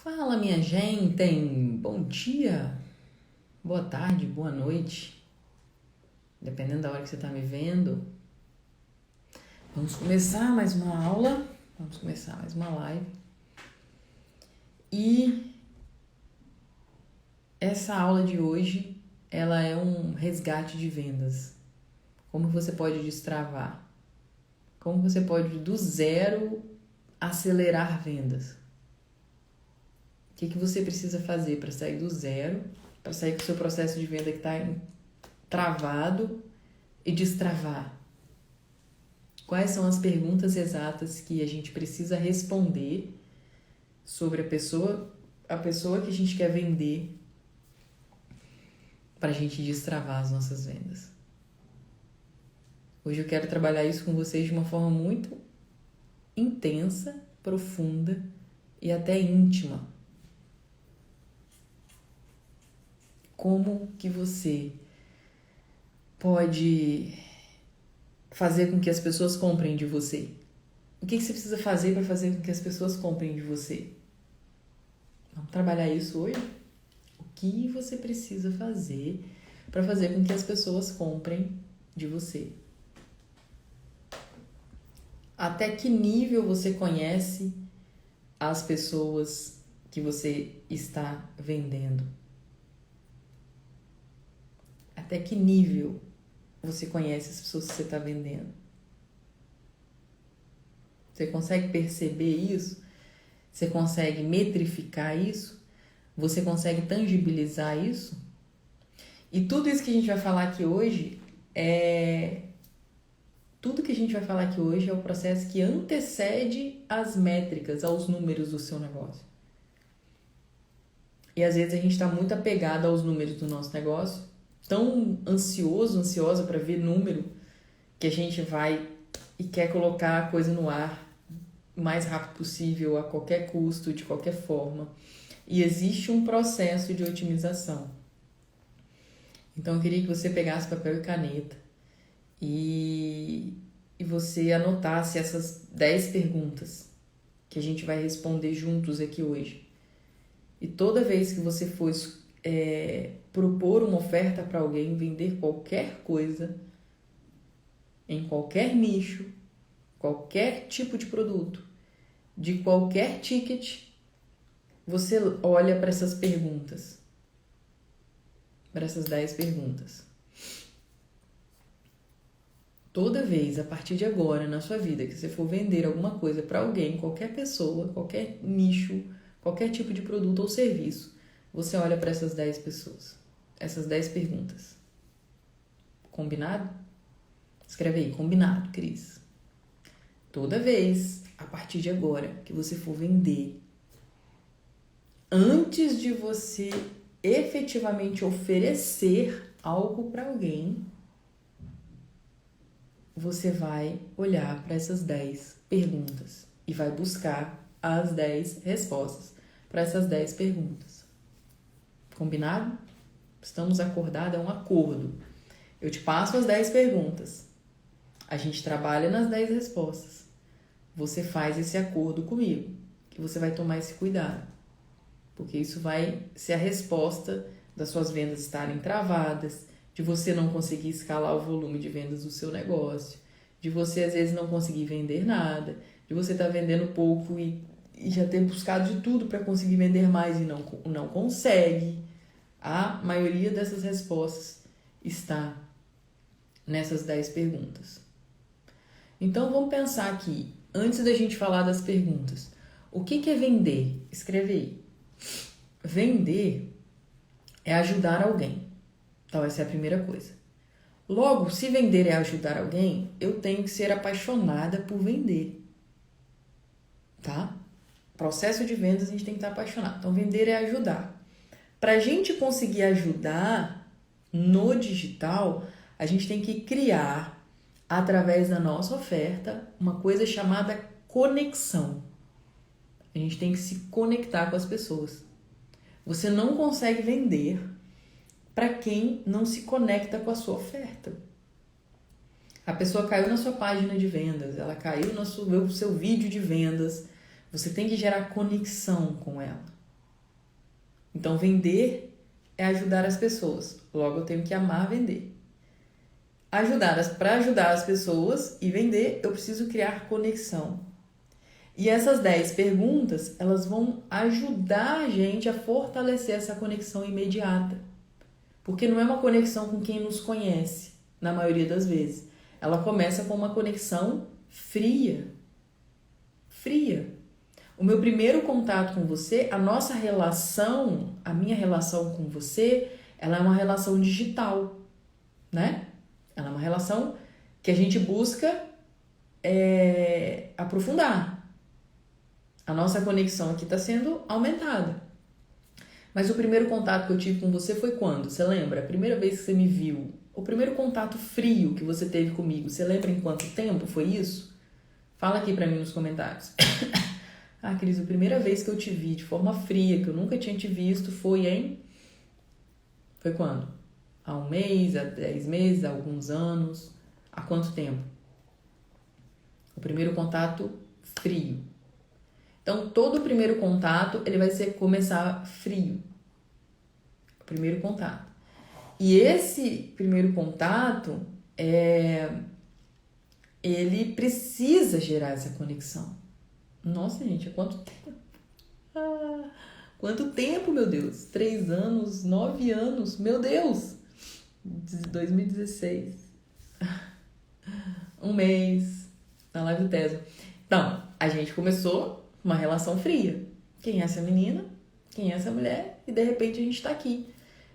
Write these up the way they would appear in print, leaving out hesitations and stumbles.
Fala, minha gente! Bom dia, boa tarde, boa noite, dependendo da hora que você está me vendo. Vamos começar mais uma aula, vamos começar mais uma live. E essa aula de hoje, ela é um resgate de vendas. Como você pode destravar? Como você pode, do zero, acelerar vendas? O que você precisa fazer para sair do zero, para sair com o seu processo de venda que está travado e destravar? Quais são as perguntas exatas que a gente precisa responder sobre a pessoa que a gente quer vender para a gente destravar as nossas vendas? Hoje eu quero trabalhar isso com vocês de uma forma muito intensa, profunda e até íntima. Como que você pode fazer com que as pessoas comprem de você? O que você precisa fazer para fazer com que as pessoas comprem de você? Vamos trabalhar isso hoje? O que você precisa fazer para fazer com que as pessoas comprem de você? Até que nível você conhece as pessoas que você está vendendo? Até que nível você conhece as pessoas que você está vendendo? Você consegue perceber isso? Você consegue metrificar isso? Você consegue tangibilizar isso? E tudo isso que a gente vai falar aqui hoje é o processo que antecede as métricas, aos números do seu negócio. E às vezes a gente está muito apegado aos números do nosso negócio, tão ansiosa para ver número, que a gente vai e quer colocar a coisa no ar o mais rápido possível, a qualquer custo, de qualquer forma. E existe um processo de otimização. Então eu queria que você pegasse papel e caneta e você anotasse essas 10 perguntas que a gente vai responder juntos aqui hoje. E toda vez que você for propor uma oferta para alguém, vender qualquer coisa, em qualquer nicho, qualquer tipo de produto, de qualquer ticket, você olha para essas perguntas, para essas 10 perguntas. Toda vez, a partir de agora, na sua vida, que você for vender alguma coisa para alguém, qualquer pessoa, qualquer nicho, qualquer tipo de produto ou serviço, você olha para essas 10 pessoas, essas 10 perguntas. Combinado? Escreve aí, combinado, Cris. Toda vez, a partir de agora, que você for vender, antes de você efetivamente oferecer algo para alguém, você vai olhar para essas 10 perguntas e vai buscar as 10 respostas para essas 10 perguntas. Combinado? Estamos acordados, é um acordo. Eu te passo as 10 perguntas. A gente trabalha nas 10 respostas. Você faz esse acordo comigo, que você vai tomar esse cuidado. Porque isso vai ser a resposta das suas vendas estarem travadas, de você não conseguir escalar o volume de vendas do seu negócio, de você às vezes não conseguir vender nada, de você estar vendendo pouco e já ter buscado de tudo para conseguir vender mais e não consegue. A maioria dessas respostas está nessas 10 perguntas. Então vamos pensar aqui, antes da gente falar das perguntas, o que é vender? Escreve aí. Vender é ajudar alguém. Então essa é a primeira coisa. Logo, se vender é ajudar alguém, eu tenho que ser apaixonada por vender. Tá? Processo de vendas a gente tem que estar apaixonado. Então vender é ajudar. Para a gente conseguir ajudar no digital, a gente tem que criar, através da nossa oferta, uma coisa chamada conexão. A gente tem que se conectar com as pessoas. Você não consegue vender para quem não se conecta com a sua oferta. A pessoa caiu na sua página de vendas, ela caiu no seu vídeo de vendas, você tem que gerar conexão com ela. Então, vender é ajudar as pessoas. Logo, eu tenho que amar vender. Para ajudar as pessoas e vender, eu preciso criar conexão. E essas 10 perguntas, elas vão ajudar a gente a fortalecer essa conexão imediata. Porque não é uma conexão com quem nos conhece, na maioria das vezes. Ela começa com uma conexão fria. Fria. O meu primeiro contato com você, a nossa relação, a minha relação com você, ela é uma relação digital, né? Ela é uma relação que a gente busca aprofundar. A nossa conexão aqui está sendo aumentada. Mas o primeiro contato que eu tive com você foi quando? Você lembra? A primeira vez que você me viu? O primeiro contato frio que você teve comigo, você lembra em quanto tempo foi isso? Fala aqui pra mim nos comentários. Ah, Cris, a primeira vez que eu te vi de forma fria, que eu nunca tinha te visto, foi em... Foi quando? Há 1 mês, há 10 meses, há alguns anos? Há quanto tempo? O primeiro contato frio. Então, todo o primeiro contato, ele vai começar frio. O primeiro contato. E esse primeiro contato, ele precisa gerar essa conexão. Nossa, gente, há quanto tempo? Quanto tempo, meu Deus? 3 anos, 9 anos, meu Deus! 2016. 1 mês, na live do Tesla. Então, a gente começou uma relação fria. Quem é essa menina? Quem é essa mulher? E de repente a gente está aqui,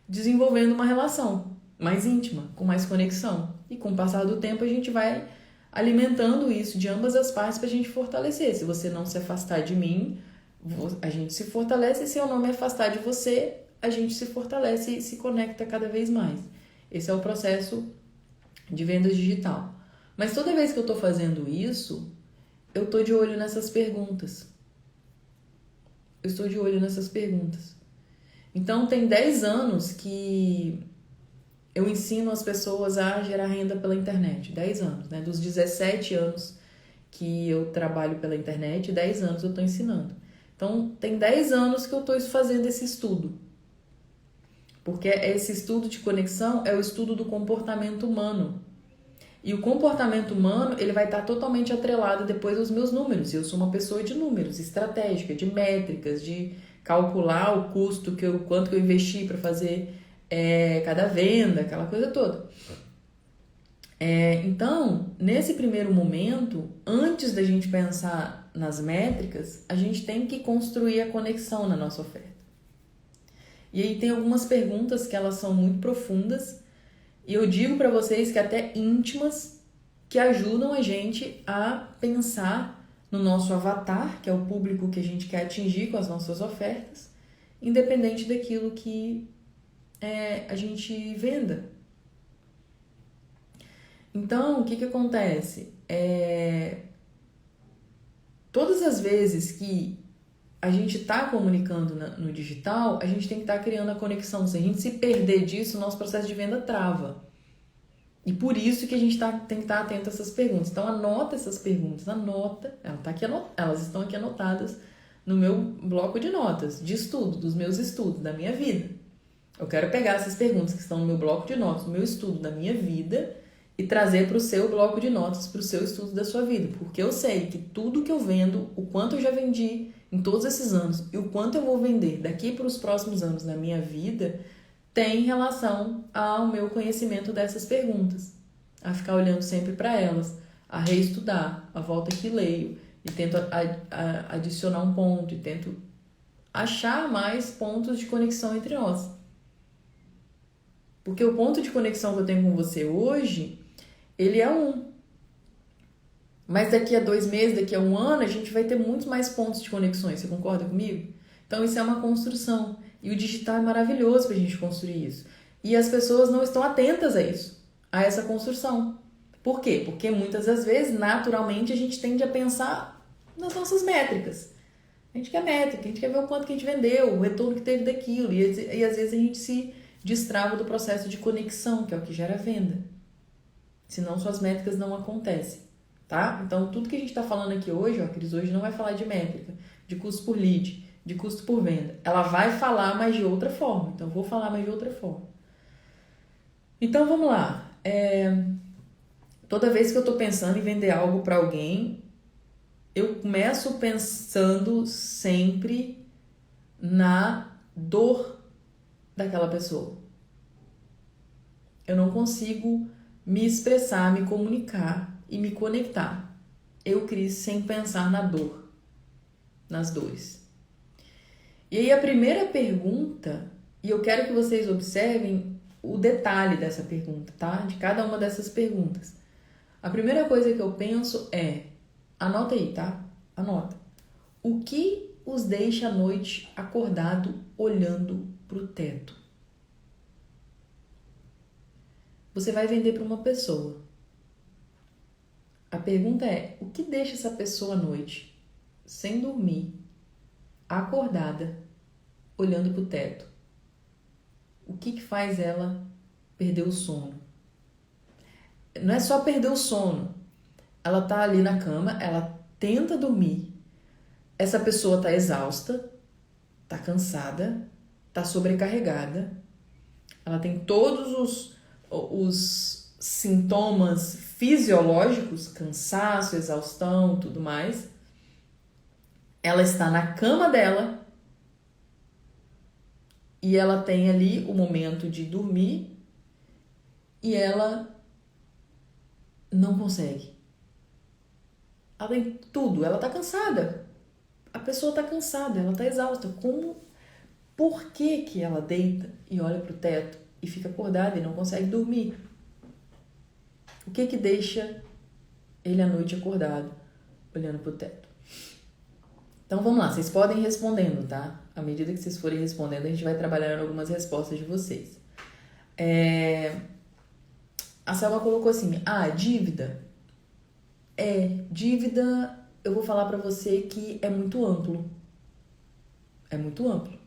desenvolvendo uma relação mais íntima, com mais conexão. E com o passar do tempo a gente vai alimentando isso de ambas as partes para a gente fortalecer. Se você não se afastar de mim, a gente se fortalece. E se eu não me afastar de você, a gente se fortalece e se conecta cada vez mais. Esse é o processo de vendas digital. Mas toda vez que eu estou fazendo isso, eu estou de olho nessas perguntas. Eu estou de olho nessas perguntas. Então, tem 10 anos que eu ensino as pessoas a gerar renda pela internet. 10 anos, né? Dos 17 anos que eu trabalho pela internet, 10 anos eu estou ensinando. Então, tem 10 anos que eu estou fazendo esse estudo. Porque esse estudo de conexão é o estudo do comportamento humano. E o comportamento humano, ele vai estar totalmente atrelado depois aos meus números. Eu sou uma pessoa de números, estratégica, de métricas, de calcular o custo, quanto que eu investi para fazer cada venda, aquela coisa toda. Então, nesse primeiro momento, antes da gente pensar nas métricas, a gente tem que construir a conexão na nossa oferta. E aí tem algumas perguntas que elas são muito profundas, e eu digo para vocês que até íntimas, que ajudam a gente a pensar no nosso avatar, que é o público que a gente quer atingir com as nossas ofertas, independente daquilo que a gente venda. Então, o que acontece? Todas as vezes que a gente está comunicando no digital, a gente tem que estar criando a conexão. Se a gente se perder disso, o nosso processo de venda trava. E por isso que a gente tem que estar atento a essas perguntas. Então, anota essas perguntas. Elas estão aqui anotadas no meu bloco de notas, de estudo, dos meus estudos, da minha vida. Eu quero pegar essas perguntas que estão no meu bloco de notas, no meu estudo da minha vida, e trazer para o seu bloco de notas, para o seu estudo da sua vida. Porque eu sei que tudo que eu vendo, o quanto eu já vendi em todos esses anos e o quanto eu vou vender daqui para os próximos anos na minha vida, tem relação ao meu conhecimento dessas perguntas. A ficar olhando sempre para elas, a reestudar, a volta que leio e tento adicionar um ponto e tento achar mais pontos de conexão entre nós. Porque o ponto de conexão que eu tenho com você hoje, ele é um. Mas daqui a 2 meses, daqui a 1 ano, a gente vai ter muitos mais pontos de conexões. Você concorda comigo? Então, isso é uma construção. E o digital é maravilhoso para a gente construir isso. E as pessoas não estão atentas a isso, a essa construção. Por quê? Porque muitas das vezes, naturalmente, a gente tende a pensar nas nossas métricas. A gente quer métrica, a gente quer ver o quanto que a gente vendeu, o retorno que teve daquilo. E às vezes a gente se destrava do processo de conexão, que é o que gera venda. Senão suas métricas não acontecem, tá? Então, tudo que a gente está falando aqui hoje, Cris, hoje não vai falar de métrica, de custo por lead, de custo por venda. Ela vai falar, mas de outra forma. Então, eu vou falar, mas de outra forma. Então, vamos lá. Toda vez que eu estou pensando em vender algo para alguém, eu começo pensando sempre na dor daquela pessoa. Eu não consigo me expressar, me comunicar e me conectar. Eu, Cris, sem pensar na dor, nas dores. E aí a primeira pergunta, e eu quero que vocês observem o detalhe dessa pergunta, tá? De cada uma dessas perguntas. A primeira coisa que eu penso é, anota aí, tá? Anota. O que os deixa à noite acordado olhando pro teto? Você vai vender para uma pessoa. A pergunta é, o que deixa essa pessoa à noite, sem dormir, acordada, olhando pro teto? O que faz ela perder o sono? Não é só perder o sono. Ela tá ali na cama, ela tenta dormir. Essa pessoa tá exausta, tá cansada, tá sobrecarregada. Ela tem todos os sintomas fisiológicos, cansaço, exaustão, tudo mais. Ela está na cama dela e ela tem ali o momento de dormir e ela não consegue. Ela tem tudo, ela tá cansada. A pessoa tá cansada, ela tá exausta. Por que ela deita e olha pro teto e fica acordada e não consegue dormir? O que deixa ele à noite acordado, olhando pro teto? Então vamos lá, vocês podem ir respondendo, tá? À medida que vocês forem respondendo, a gente vai trabalhando algumas respostas de vocês. A Selma colocou assim, dívida. Dívida, eu vou falar pra você que é muito amplo. É muito amplo.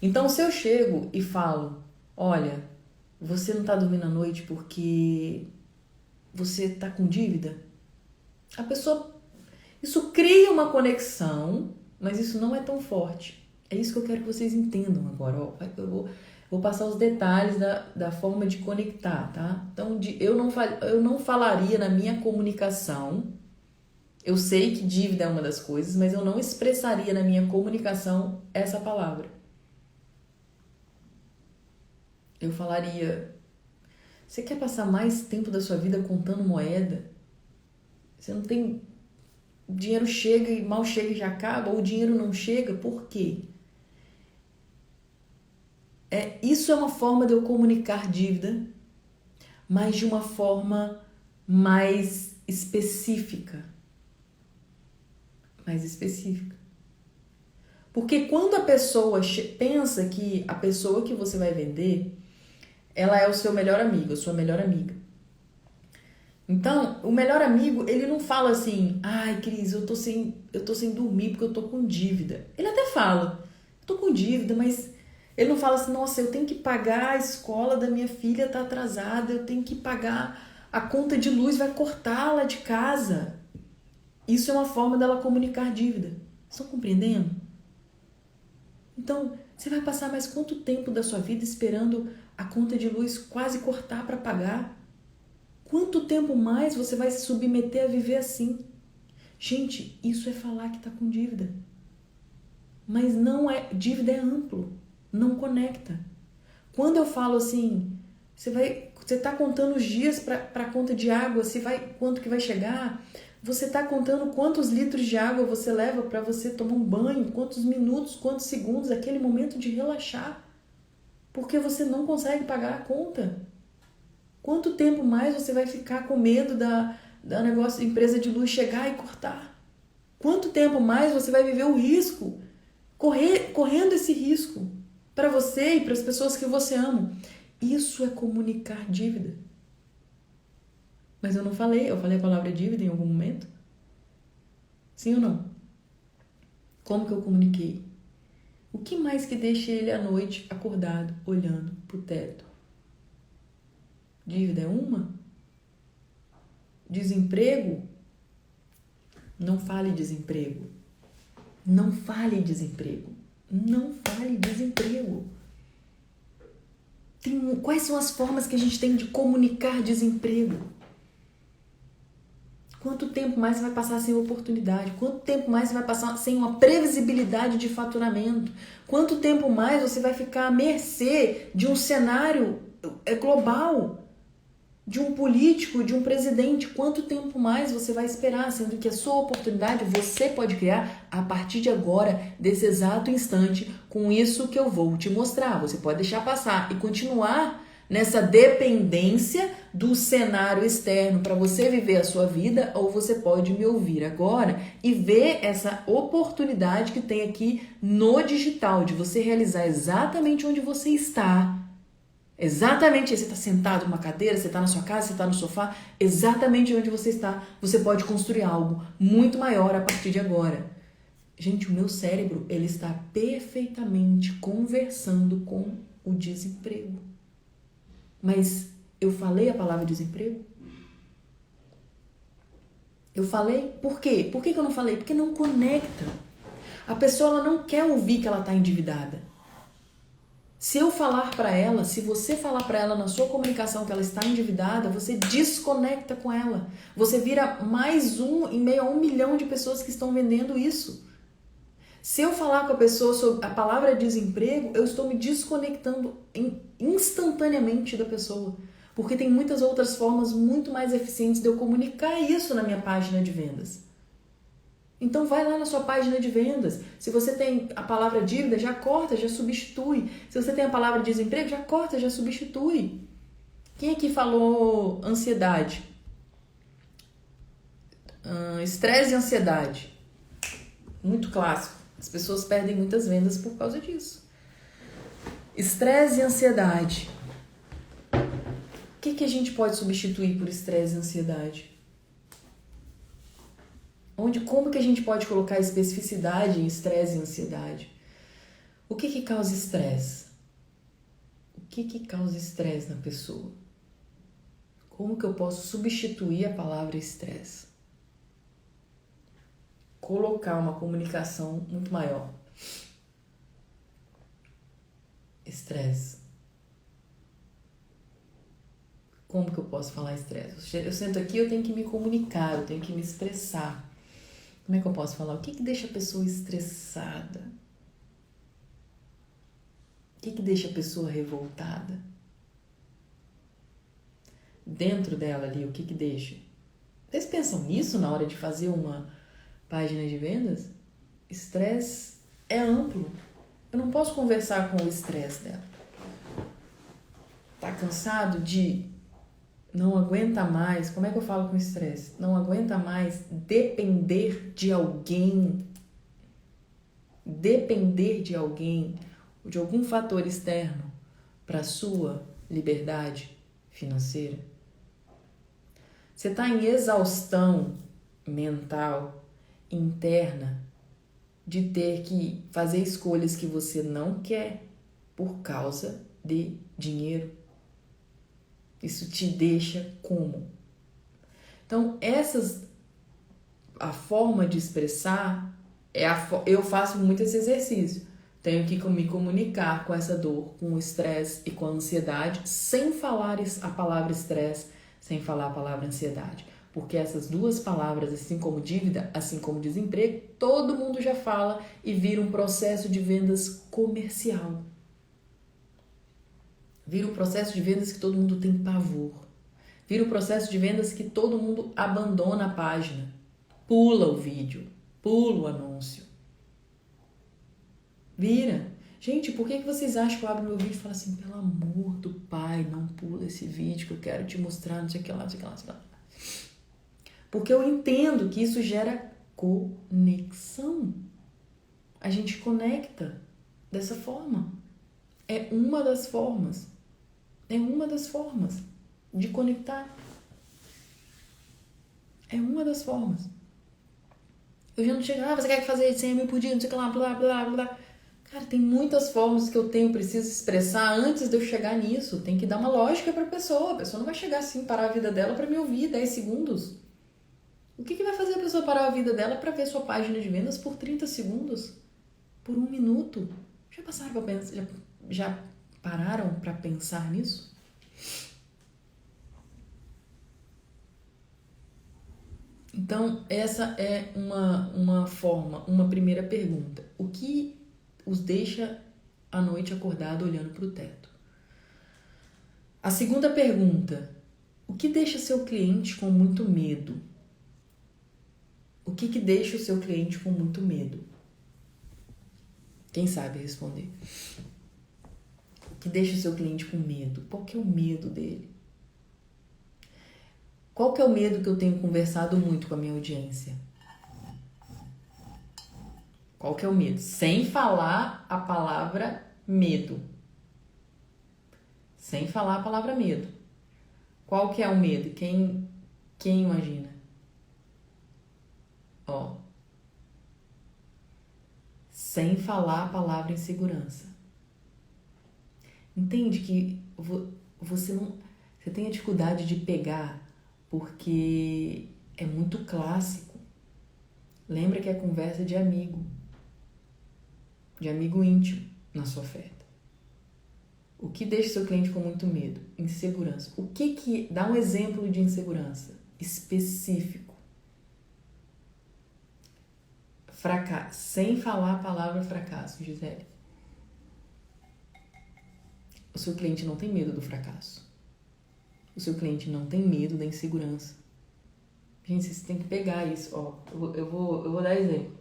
Então, se eu chego e falo, olha, você não tá dormindo à noite porque você tá com dívida, a pessoa... Isso cria uma conexão, mas isso não é tão forte. É isso que eu quero que vocês entendam agora. Eu vou passar os detalhes da forma de conectar, tá? Então, eu não falaria na minha comunicação. Eu sei que dívida é uma das coisas, mas eu não expressaria na minha comunicação essa palavra. Eu falaria, você quer passar mais tempo da sua vida contando moeda? Você não tem... O dinheiro chega e mal chega e já acaba, ou o dinheiro não chega, por quê? Isso é uma forma de eu comunicar dívida, mas de uma forma mais específica. Mais específica. Porque quando a pessoa pensa que a pessoa que você vai vender, ela é o seu melhor amigo, a sua melhor amiga. Então, o melhor amigo, ele não fala assim, ai, Cris, eu tô sem dormir porque eu tô com dívida. Ele até fala, eu tô com dívida, mas ele não fala assim, nossa, eu tenho que pagar a escola da minha filha, tá atrasada, eu tenho que pagar a conta de luz, vai cortar lá de casa. Isso é uma forma dela comunicar dívida. Estão compreendendo? Então, você vai passar mais quanto tempo da sua vida esperando a conta de luz quase cortar para pagar? Quanto tempo mais você vai se submeter a viver assim? Gente, isso é falar que está com dívida. Mas não é, dívida é amplo, não conecta. Quando eu falo assim, você está contando os dias para a conta de água, quanto que vai chegar? Você está contando quantos litros de água você leva para você tomar um banho, quantos minutos, quantos segundos, aquele momento de relaxar, porque você não consegue pagar a conta. Quanto tempo mais você vai ficar com medo da negócio da empresa de luz chegar e cortar? Quanto tempo mais você vai viver o risco, correndo esse risco para você e para as pessoas que você ama? Isso é comunicar dívida. Mas eu falei a palavra dívida em algum momento? Sim ou não? Como que eu comuniquei? O que mais que deixa ele à noite acordado, olhando pro teto? Dívida é uma? Desemprego? Não fale desemprego. Não fale desemprego. Não fale desemprego. Quais são as formas que a gente tem de comunicar desemprego? Quanto tempo mais você vai passar sem oportunidade? Quanto tempo mais você vai passar sem uma previsibilidade de faturamento? Quanto tempo mais você vai ficar à mercê de um cenário global? De um político, de um presidente? Quanto tempo mais você vai esperar? Sendo que a sua oportunidade você pode criar a partir de agora, desse exato instante, com isso que eu vou te mostrar. Você pode deixar passar e continuar nessa dependência do cenário externo para você viver a sua vida, ou você pode me ouvir agora e ver essa oportunidade que tem aqui no digital, de você realizar exatamente onde você está. Exatamente, você está sentado numa cadeira, você está na sua casa, você está no sofá, exatamente onde você está, você pode construir algo muito maior a partir de agora. Gente, o meu cérebro, ele está perfeitamente conversando com o desemprego. Mas eu falei a palavra desemprego? Eu falei? Por quê? Por que eu não falei? Porque não conecta. A pessoa ela não quer ouvir que ela está endividada. Se eu falar para ela, se você falar para ela na sua comunicação que ela está endividada, você desconecta com ela. Você vira mais um em meio a 1 milhão de pessoas que estão vendendo isso. Se eu falar com a pessoa sobre a palavra desemprego, eu estou me desconectando instantaneamente da pessoa. Porque tem muitas outras formas muito mais eficientes de eu comunicar isso na minha página de vendas. Então vai lá na sua página de vendas. Se você tem a palavra dívida, já corta, já substitui. Se você tem a palavra desemprego, já corta, já substitui. Quem aqui falou ansiedade? Estresse e ansiedade. Muito clássico. As pessoas perdem muitas vendas por causa disso. Estresse e ansiedade. O que a gente pode substituir por estresse e ansiedade? Como que a gente pode colocar especificidade em estresse e ansiedade? O que causa estresse? O que causa estresse na pessoa? Como que eu posso substituir a palavra estresse? Colocar uma comunicação muito maior. Estresse. Como que eu posso falar estresse? Eu sento aqui, eu tenho que me comunicar, eu tenho que me expressar. Como é que eu posso falar? O que deixa a pessoa estressada? O que deixa a pessoa revoltada? Dentro dela ali, o que deixa? Vocês pensam nisso na hora de fazer uma página de vendas? Estresse é amplo. Eu não posso conversar com o estresse dela. Tá cansado de... Não aguenta mais, como é que eu falo com estresse? Não aguenta mais depender de alguém. Depender de alguém, de algum fator externo para a sua liberdade financeira. Você está em exaustão mental, interna, de ter que fazer escolhas que você não quer por causa de dinheiro. Isso te deixa como? Então, a forma de expressar, eu faço muito esse exercício. Tenho que me comunicar com essa dor, com o estresse e com a ansiedade, sem falar a palavra estresse, sem falar a palavra ansiedade. Porque essas duas palavras, assim como dívida, assim como desemprego, todo mundo já fala e vira um processo de vendas comercial. Vira um processo de vendas que todo mundo tem pavor. Vira um processo de vendas que todo mundo abandona a página. Pula o vídeo. Pula o anúncio. Vira. Gente, por que vocês acham que eu abro meu vídeo e falo assim, pelo amor do pai, não pula esse vídeo que eu quero te mostrar, não sei o que lá, não sei o que lá, não sei o que lá. Porque eu entendo que isso gera conexão. A gente conecta dessa forma. É uma das formas. É uma das formas de conectar. É uma das formas. Eu já não chego, você quer fazer 100 mil por dia, não sei o que lá, blá, blá, blá. Cara, tem muitas formas que eu preciso expressar antes de eu chegar nisso. Tem que dar uma lógica pra pessoa. A pessoa não vai chegar assim, parar a vida dela pra me ouvir 10 segundos. O que vai fazer a pessoa parar a vida dela para ver sua página de vendas por 30 segundos? Por 1 minuto? Já passaram para pensar? Já pararam para pensar nisso? Então, essa é uma forma, uma primeira pergunta. O que os deixa à noite acordado olhando para o teto? A segunda pergunta: o que deixa seu cliente com muito medo? O que deixa o seu cliente com muito medo? Quem sabe responder? O que deixa o seu cliente com medo? Qual que é o medo dele? Qual que é o medo que eu tenho conversado muito com a minha audiência? Qual que é o medo? Sem falar a palavra medo. Sem falar a palavra medo. Qual que é o medo? Quem imagina? Ó. Sem falar a palavra insegurança. Entende que você tem a dificuldade de pegar porque é muito clássico. Lembra que é conversa de amigo íntimo na sua oferta. O que deixa seu cliente com muito medo? Insegurança. Dá um exemplo de insegurança específico. Fracasso. Sem falar a palavra fracasso, Gisele. O seu cliente não tem medo do fracasso. O seu cliente não tem medo da insegurança. Gente, vocês têm que pegar isso. Ó, eu vou dar exemplo.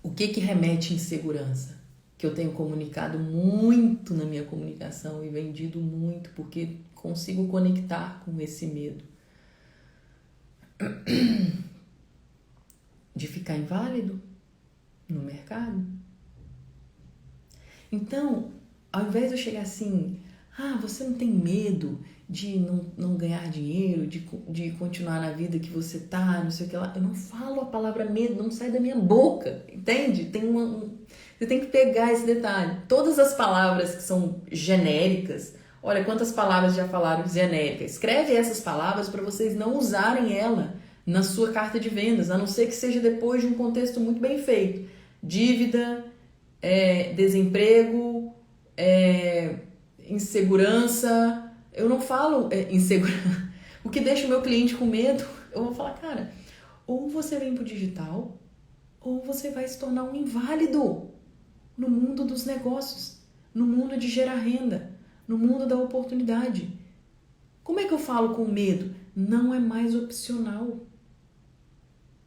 O que remete à insegurança? Que eu tenho comunicado muito na minha comunicação e vendido muito porque consigo conectar com esse medo. De ficar inválido no mercado. Então, ao invés de eu chegar assim, você não tem medo de não ganhar dinheiro, de continuar na vida que você tá, não sei o que lá. Eu não falo a palavra medo, não sai da minha boca, entende? Você tem que pegar esse detalhe. Todas as palavras que são genéricas, olha quantas palavras já falaram genéricas. Escreve essas palavras para vocês não usarem ela na sua carta de vendas, a não ser que seja depois de um contexto muito bem feito. Dívida, desemprego, insegurança. Eu não falo insegurança. O que deixa o meu cliente com medo, eu vou falar, cara, ou você vem pro digital, ou você vai se tornar um inválido no mundo dos negócios, no mundo de gerar renda, no mundo da oportunidade. Como é que eu falo com medo? Não é mais opcional.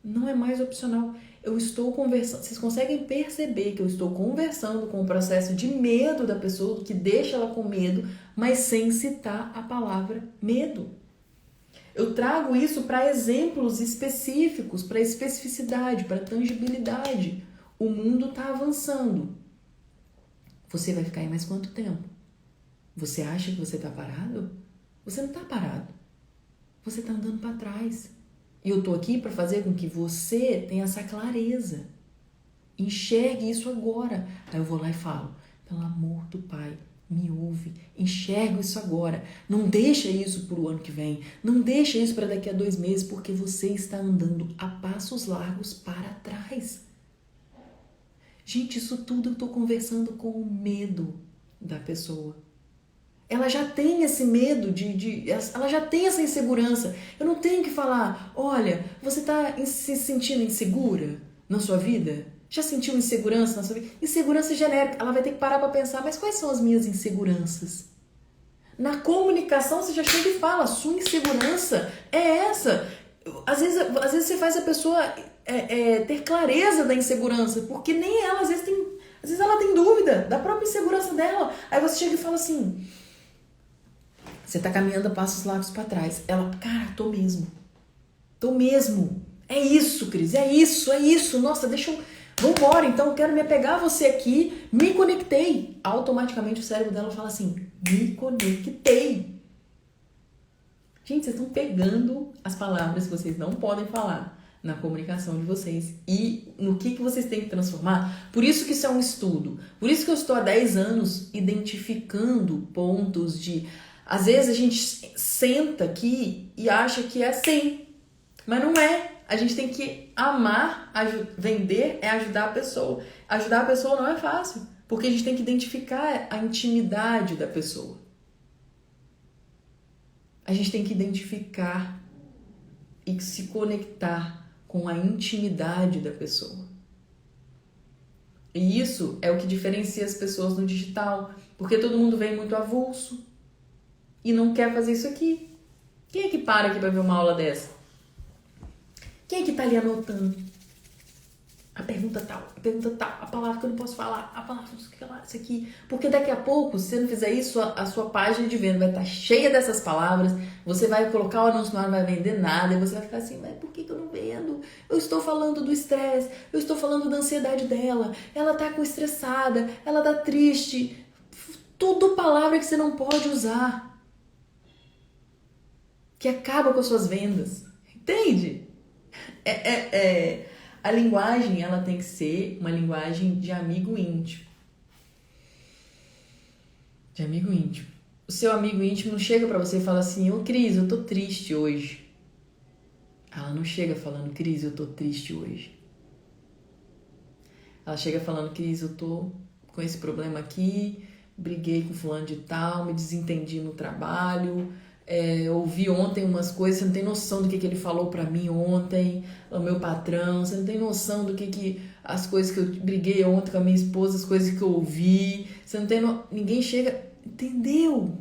Não é mais opcional. Eu estou conversando, vocês conseguem perceber que eu estou conversando com o processo de medo da pessoa, que deixa ela com medo, mas sem citar a palavra medo. Eu trago isso para exemplos específicos, para especificidade, para tangibilidade. O mundo está avançando. Você vai ficar aí mais quanto tempo? Você acha que você está parado? Você não está parado. Você está andando para trás. E eu tô aqui para fazer com que você tenha essa clareza. Enxergue isso agora. Aí eu vou lá e falo, pelo amor do Pai, me ouve, enxerga isso agora. Não deixa isso para o ano que vem. Não deixa isso para daqui a 2 meses, porque você está andando a passos largos para trás. Gente, isso tudo eu tô conversando com o medo da pessoa. Ela já tem esse medo, ela já tem essa insegurança. Eu não tenho que falar, olha, você está se sentindo insegura na sua vida? Já sentiu insegurança na sua vida? Insegurança genérica. Ela vai ter que parar para pensar, mas quais são as minhas inseguranças? Na comunicação você já chega e fala, sua insegurança é essa. Às vezes você faz a pessoa ter clareza da insegurança, porque nem ela, às vezes ela tem dúvida da própria insegurança dela. Aí você chega e fala assim, você tá caminhando a passos largos para trás. Ela, cara, tô mesmo. É isso, Cris, é isso. Nossa, vambora, então eu quero me apegar a você aqui. Me conectei. Automaticamente o cérebro dela fala assim, me conectei. Gente, vocês estão pegando as palavras que vocês não podem falar na comunicação de vocês e no que vocês têm que transformar. Por isso que isso é um estudo. Por isso que eu estou há 10 anos identificando pontos de Às vezes a gente senta aqui e acha que é assim, mas não é. A gente tem que amar, vender é ajudar a pessoa. Ajudar a pessoa não é fácil, porque a gente tem que identificar a intimidade da pessoa. A gente tem que identificar e se conectar com a intimidade da pessoa. E isso é o que diferencia as pessoas no digital, porque todo mundo vem muito avulso e não quer fazer isso aqui. Quem é que para aqui para ver uma aula dessa? Quem é que tá ali anotando? A pergunta tal, a palavra que eu não posso falar, a palavra isso aqui. Porque daqui a pouco, se você não fizer isso, a sua página de venda vai estar cheia dessas palavras, você vai colocar o anúncio no ar, não vai vender nada, e você vai ficar assim, mas por que eu não vendo? Eu estou falando do estresse, eu estou falando da ansiedade dela, ela tá estressada, ela tá triste. Tudo palavra que você não pode usar, que acaba com as suas vendas. Entende? A linguagem, ela tem que ser uma linguagem de amigo íntimo. De amigo íntimo. O seu amigo íntimo não chega pra você e fala assim, ô Cris, eu tô triste hoje. Ela não chega falando, Cris, eu tô triste hoje. Ela chega falando, Cris, eu tô com esse problema aqui, briguei com fulano de tal, me desentendi no trabalho, ouvi ontem umas coisas, você não tem noção do que ele falou pra mim ontem, o meu patrão, você não tem noção do que as coisas que eu briguei ontem com a minha esposa, as coisas que eu ouvi, você não tem ninguém chega, entendeu?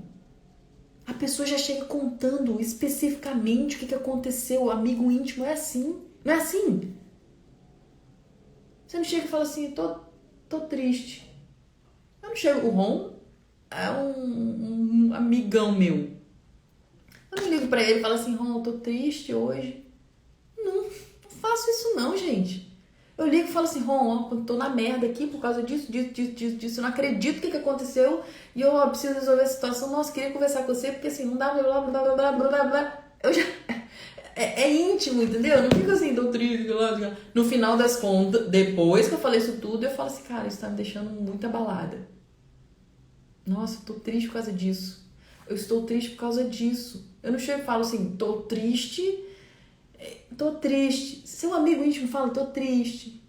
A pessoa já chega contando especificamente o que aconteceu, o amigo íntimo é assim, não é assim? Você não chega e fala assim, tô triste. Eu não chego, o Ron é um amigão meu. Eu não ligo pra ele e falo assim, Ron, eu tô triste hoje. Não faço isso não, gente. Eu ligo e falo assim, Ron, eu tô na merda aqui por causa disso. Eu não acredito o que aconteceu e eu preciso resolver a situação. Nossa, queria conversar com você porque assim, não dá blá blá blá blá blá blá blá. Eu já... É íntimo, entendeu? Não fica assim, tô triste. No final das contas, depois que eu falei isso tudo, eu falo assim, cara, isso tá me deixando muito abalada. Nossa, eu tô triste por causa disso. Eu estou triste por causa disso. Eu não chego e falo assim, tô triste. Seu amigo íntimo fala, tô triste.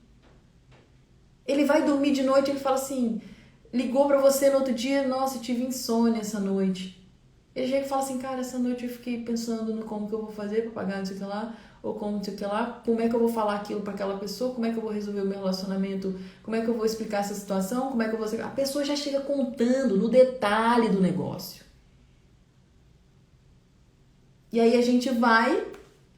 Ele vai dormir de noite e ele fala assim, ligou pra você no outro dia, nossa, eu tive insônia essa noite. Ele chega e fala assim, cara, essa noite eu fiquei pensando no como que eu vou fazer pra pagar não sei o que lá, ou como não sei o que lá, como é que eu vou falar aquilo pra aquela pessoa, como é que eu vou resolver o meu relacionamento, como é que eu vou explicar essa situação, como é que eu vou... A pessoa já chega contando no detalhe do negócio. E aí a gente vai,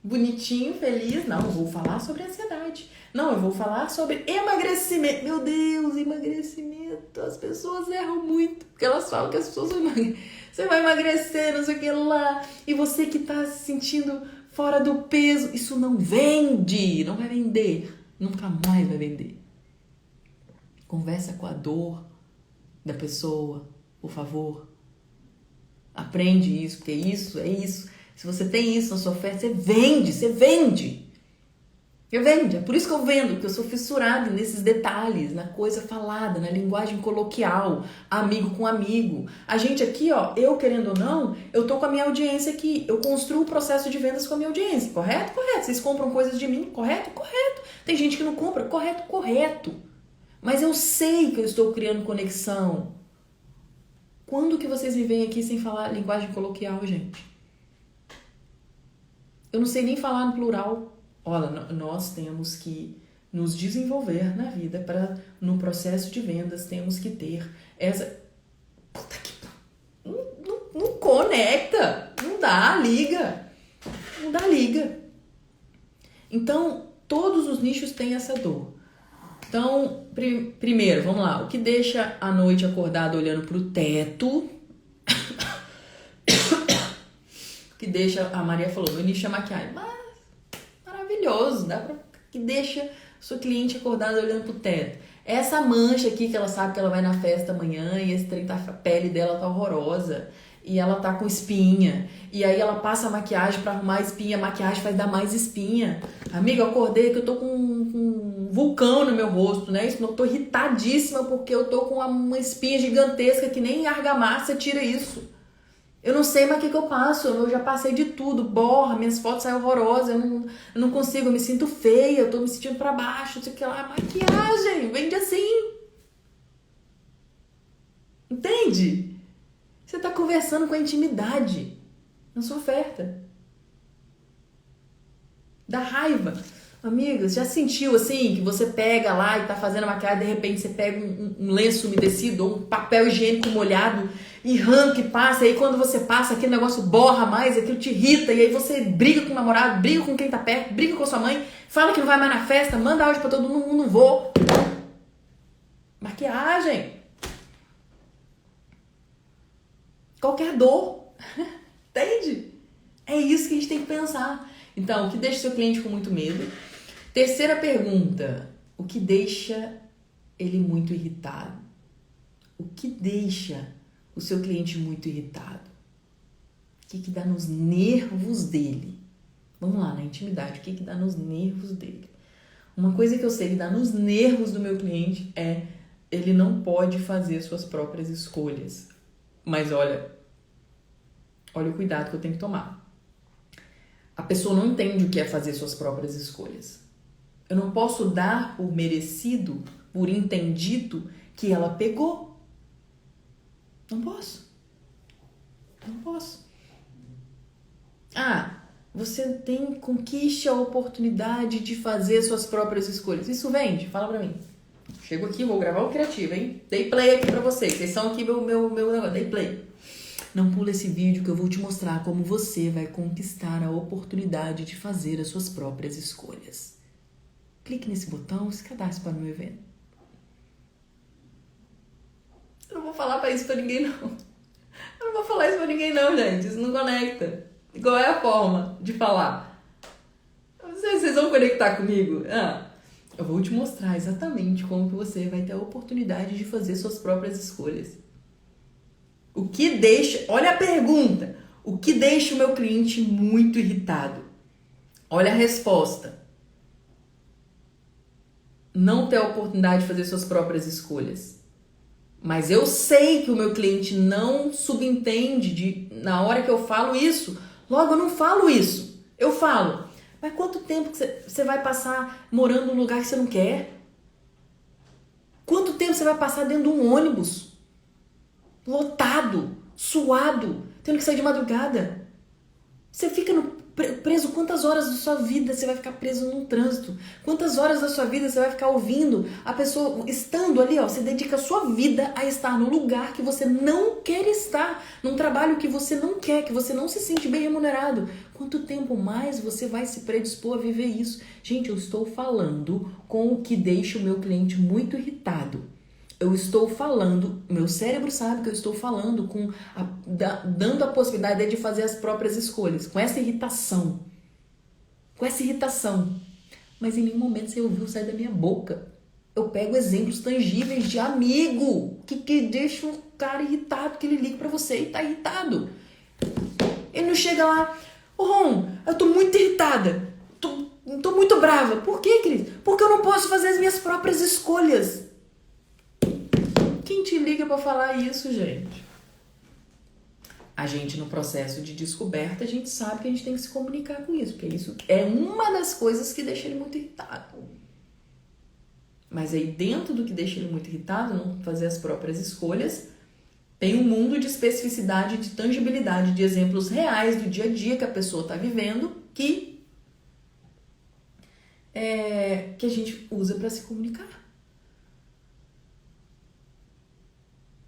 bonitinho, feliz, não, eu vou falar sobre ansiedade. Não, eu vou falar sobre emagrecimento. Meu Deus, emagrecimento. As pessoas erram muito, porque elas falam que as pessoas vão emagrecer. Você vai emagrecer, não sei o que lá. E você que tá se sentindo fora do peso, isso não vende, não vai vender. Nunca mais vai vender. Conversa com a dor da pessoa, por favor. Aprende isso, porque isso é isso. Se você tem isso na sua oferta, você vende. Eu vendo, é por isso que eu vendo, porque eu sou fissurada nesses detalhes, na coisa falada, na linguagem coloquial, amigo com amigo. A gente aqui, ó, eu querendo ou não, eu tô com a minha audiência aqui, eu construo o processo de vendas com a minha audiência, correto? Correto. Vocês compram coisas de mim, correto? Correto. Tem gente que não compra, correto? Correto. Mas eu sei que eu estou criando conexão. Quando que vocês me veem aqui sem falar linguagem coloquial, gente? Eu não sei nem falar no plural. Olha, nós temos que nos desenvolver na vida para, no processo de vendas, temos que ter essa... Puta que... Não conecta, não dá, liga. Não dá, liga. Então, todos os nichos têm essa dor. Então, primeiro, vamos lá. O que deixa a noite acordada olhando pro teto... que deixa... A Maria falou, meu nicho é maquiagem. Maravilhoso, dá pra... que deixa sua cliente acordada olhando pro teto. Essa mancha aqui que ela sabe que ela vai na festa amanhã e esse trem tá, a pele dela tá horrorosa e ela tá com espinha e aí ela passa a maquiagem pra arrumar a espinha, a maquiagem vai dar mais espinha. Amiga, eu acordei que eu tô com um vulcão no meu rosto, né? Eu tô irritadíssima porque eu tô com uma espinha gigantesca que nem argamassa tira isso. Eu não sei mais o que eu passo, eu já passei de tudo, borra, minhas fotos saem horrorosas, eu não consigo, eu me sinto feia, eu tô me sentindo pra baixo, não sei o que lá. Maquiagem, vende assim. Entende? Você tá conversando com a intimidade na sua oferta. Dá raiva. Amigas, já sentiu assim, que você pega lá e tá fazendo a maquiagem, de repente você pega um lenço umedecido ou um papel higiênico molhado e arranca e passa, e aí quando você passa, aquele negócio borra mais, aquilo te irrita, e aí você briga com o namorado, briga com quem tá perto, briga com a sua mãe, fala que não vai mais na festa, manda áudio pra todo mundo, não vou. Maquiagem. Qualquer dor. Entende? É isso que a gente tem que pensar. Então, o que deixa o seu cliente com muito medo? Terceira pergunta, o que deixa ele muito irritado? O que deixa o seu cliente muito irritado? O que dá nos nervos dele? Vamos lá, na intimidade, o que dá nos nervos dele? Uma coisa que eu sei que dá nos nervos do meu cliente é ele não pode fazer suas próprias escolhas. Mas olha o cuidado que eu tenho que tomar. A pessoa não entende o que é fazer suas próprias escolhas. Eu não posso dar por merecido, por entendido, que ela pegou. Não posso. Não posso. Ah, você conquiste a oportunidade de fazer suas próprias escolhas. Isso vende? Fala pra mim. Chego aqui, vou gravar o criativo, hein? Dei play aqui pra vocês. Vocês são aqui meu negócio. Dei play. Não pula esse vídeo que eu vou te mostrar como você vai conquistar a oportunidade de fazer as suas próprias escolhas. Clique nesse botão e se cadastre para o meu evento. Eu não vou falar isso pra ninguém, não. Eu não vou falar isso pra ninguém, não, gente. Isso não conecta. Qual é a forma de falar? Vocês vão conectar comigo? Eu vou te mostrar exatamente como que você vai ter a oportunidade de fazer suas próprias escolhas. O que deixa... Olha a pergunta. O que deixa o meu cliente muito irritado? Olha a resposta. Não ter a oportunidade de fazer suas próprias escolhas. Mas eu sei que o meu cliente não subentende na hora que eu falo isso. Logo, eu não falo isso. Eu falo, mas quanto tempo que você vai passar morando num lugar que você não quer? Quanto tempo você vai passar dentro de um ônibus? Lotado, suado, tendo que sair de madrugada? Você fica preso, quantas horas da sua vida você vai ficar preso num trânsito? Quantas horas da sua vida você vai ficar ouvindo a pessoa estando ali, você dedica a sua vida a estar no lugar que você não quer estar, num trabalho que você não quer, que você não se sente bem remunerado. Quanto tempo mais você vai se predispor a viver isso? Gente, eu estou falando com o que deixa o meu cliente muito irritado. Eu estou falando, meu cérebro sabe que eu estou falando dando a possibilidade de fazer as próprias escolhas, com essa irritação. Mas em nenhum momento você ouviu sair da minha boca. Eu pego exemplos tangíveis de amigo que deixa um cara irritado, que ele liga pra você e tá irritado. Ele não chega lá, Ron, eu tô muito irritada, tô muito brava. Por quê, Cris? Porque eu não posso fazer as minhas próprias escolhas. Quem te liga pra falar isso, gente? A gente, no processo de descoberta, a gente sabe que a gente tem que se comunicar com isso, porque isso é uma das coisas que deixa ele muito irritado. Mas aí, dentro do que deixa ele muito irritado, não fazer as próprias escolhas, tem um mundo de especificidade, de tangibilidade, de exemplos reais do dia a dia que a pessoa está vivendo, que a gente usa para se comunicar.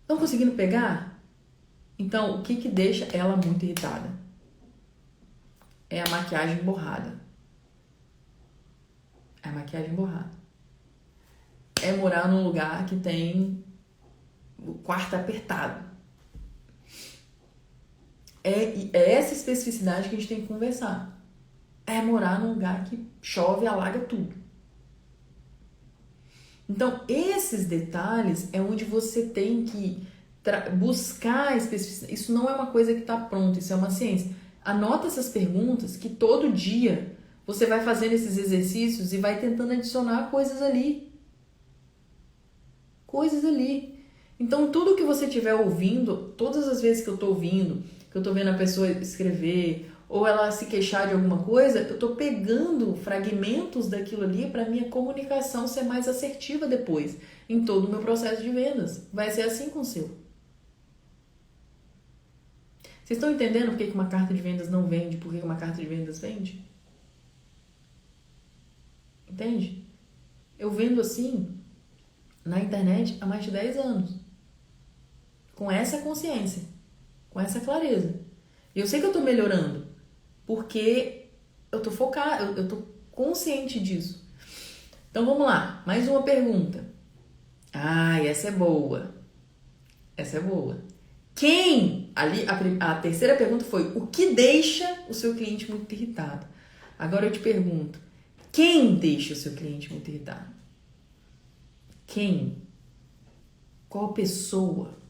Estão conseguindo pegar? Então, o que deixa ela muito irritada? É a maquiagem borrada. É morar num lugar que tem o quarto apertado. É essa especificidade que a gente tem que conversar. É morar num lugar que chove e alaga tudo. Então, esses detalhes é onde você tem que buscar a especificidade. Isso não é uma coisa que está pronta, isso é uma ciência. Anota essas perguntas que todo dia você vai fazendo esses exercícios e vai tentando adicionar coisas ali. Então, tudo que você estiver ouvindo, todas as vezes que eu estou ouvindo que eu tô vendo a pessoa escrever, ou ela se queixar de alguma coisa, eu tô pegando fragmentos daquilo ali para minha comunicação ser mais assertiva depois, em todo o meu processo de vendas. Vai ser assim com o seu. Vocês estão entendendo por que uma carta de vendas não vende, por que uma carta de vendas vende? Entende? Eu vendo assim na internet há mais de 10 anos. Com essa consciência, com essa clareza. E eu sei que eu tô melhorando, porque eu tô focada, eu tô consciente disso. Então vamos lá, mais uma pergunta. Essa é boa. Essa é boa. A terceira pergunta foi: o que deixa o seu cliente muito irritado? Agora eu te pergunto: quem deixa o seu cliente muito irritado? Quem? Qual pessoa?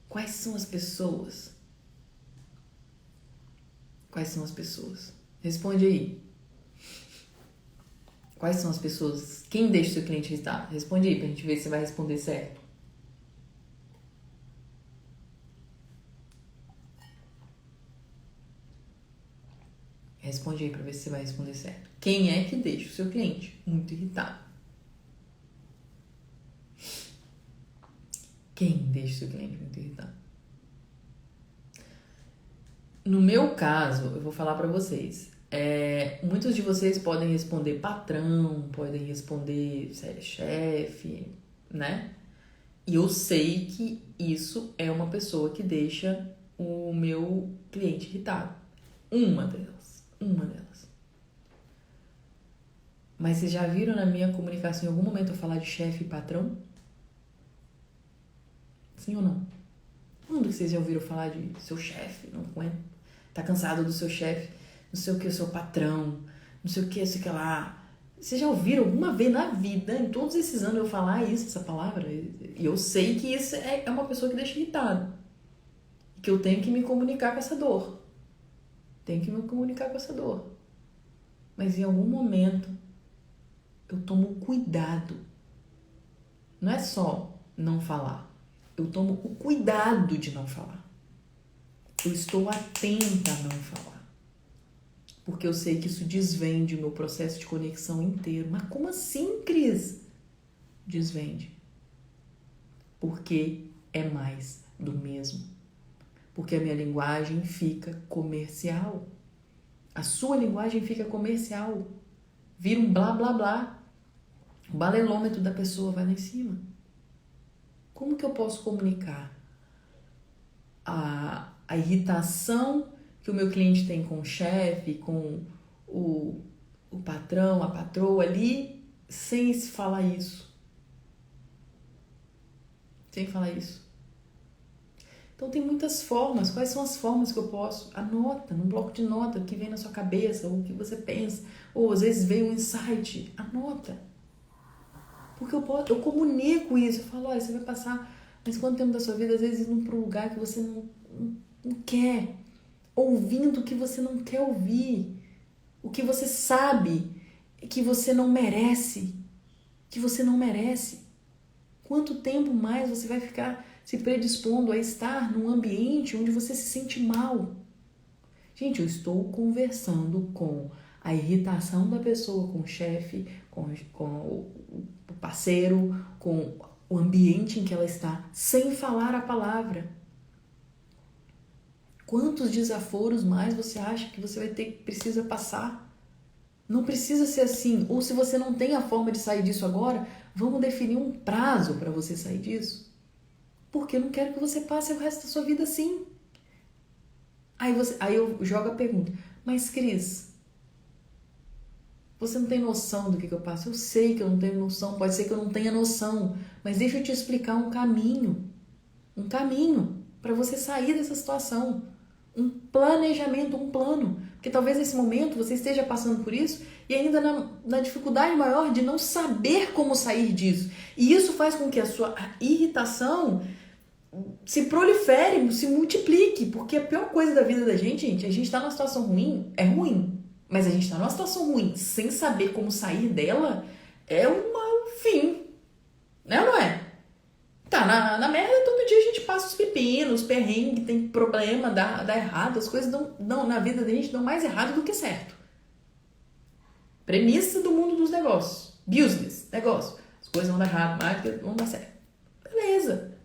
Quais são as pessoas? Quais são as pessoas? Responde aí. Quais são as pessoas? Quem deixa o seu cliente irritado? Responde aí pra gente ver se você vai responder certo. Responde aí pra ver se você vai responder certo. Quem é que deixa o seu cliente muito irritado? Quem deixa o seu cliente muito irritado? No meu caso, eu vou falar pra vocês. Muitos de vocês podem responder patrão, podem responder chefe, né? E eu sei que isso é uma pessoa que deixa o meu cliente irritado. Uma delas. Mas vocês já viram na minha comunicação em algum momento eu falar de chefe e patrão? Sim ou não? Quando que vocês já ouviram falar de seu chefe? Não aguento. Tá cansado do seu chefe? Não sei o que, o seu patrão. Não sei o que, sei o que lá. Vocês já ouviram alguma vez na vida, em todos esses anos, eu falar isso, essa palavra? E eu sei que isso é uma pessoa que deixa irritado. Que eu tenho que me comunicar com essa dor. Mas em algum momento, eu tomo cuidado. Não é só não falar. Eu tomo o cuidado de não falar. Eu estou atenta a não falar. Porque eu sei que isso desvende o meu processo de conexão inteiro. Mas como assim, Cris? Desvende. Porque é mais do mesmo. Porque a minha linguagem fica comercial. A sua linguagem fica comercial. Vira um blá, blá, blá. O balelômetro da pessoa vai lá em cima. Como que eu posso comunicar a irritação que o meu cliente tem com o chefe, com o patrão, a patroa ali, sem falar isso? Então tem muitas formas. Quais são as formas que eu posso? Anota num bloco de nota o que vem na sua cabeça, ou o que você pensa, ou às vezes veio um insight. Anota. Porque eu comunico isso. Eu falo, olha, você vai passar mais quanto tempo da sua vida, às vezes, indo para um lugar que você não quer, ouvindo o que você não quer ouvir, o que você sabe que você não merece, Quanto tempo mais você vai ficar se predispondo a estar num ambiente onde você se sente mal? Gente, eu estou conversando com a irritação da pessoa, com o chefe, com o parceiro, com o ambiente em que ela está, sem falar a palavra. Quantos desaforos mais você acha que você precisa passar? Não precisa ser assim. Ou se você não tem a forma de sair disso agora, vamos definir um prazo para você sair disso. Porque eu não quero que você passe o resto da sua vida assim. Aí eu jogo a pergunta, mas Cris, você não tem noção do que eu passo? Eu sei que eu não tenho noção, pode ser que eu não tenha noção, mas deixa eu te explicar um caminho para você sair dessa situação. Um planejamento, um plano. Porque talvez nesse momento você esteja passando por isso e ainda na dificuldade maior de não saber como sair disso. E isso faz com que a sua irritação se prolifere, se multiplique. Porque a pior coisa da vida da gente, a gente tá numa situação ruim, é ruim. Mas a gente tá numa situação ruim sem saber como sair dela, é um fim. Né ou não é? Tá, na merda todo dia a gente passa os pepinos. pepino, os perrengues, tem problema, dá errado, as coisas dão na vida da gente dão mais errado do que certo. Premissa do mundo dos negócios. Business, negócio. As coisas vão dar errado, mais do que vão dar certo. Beleza.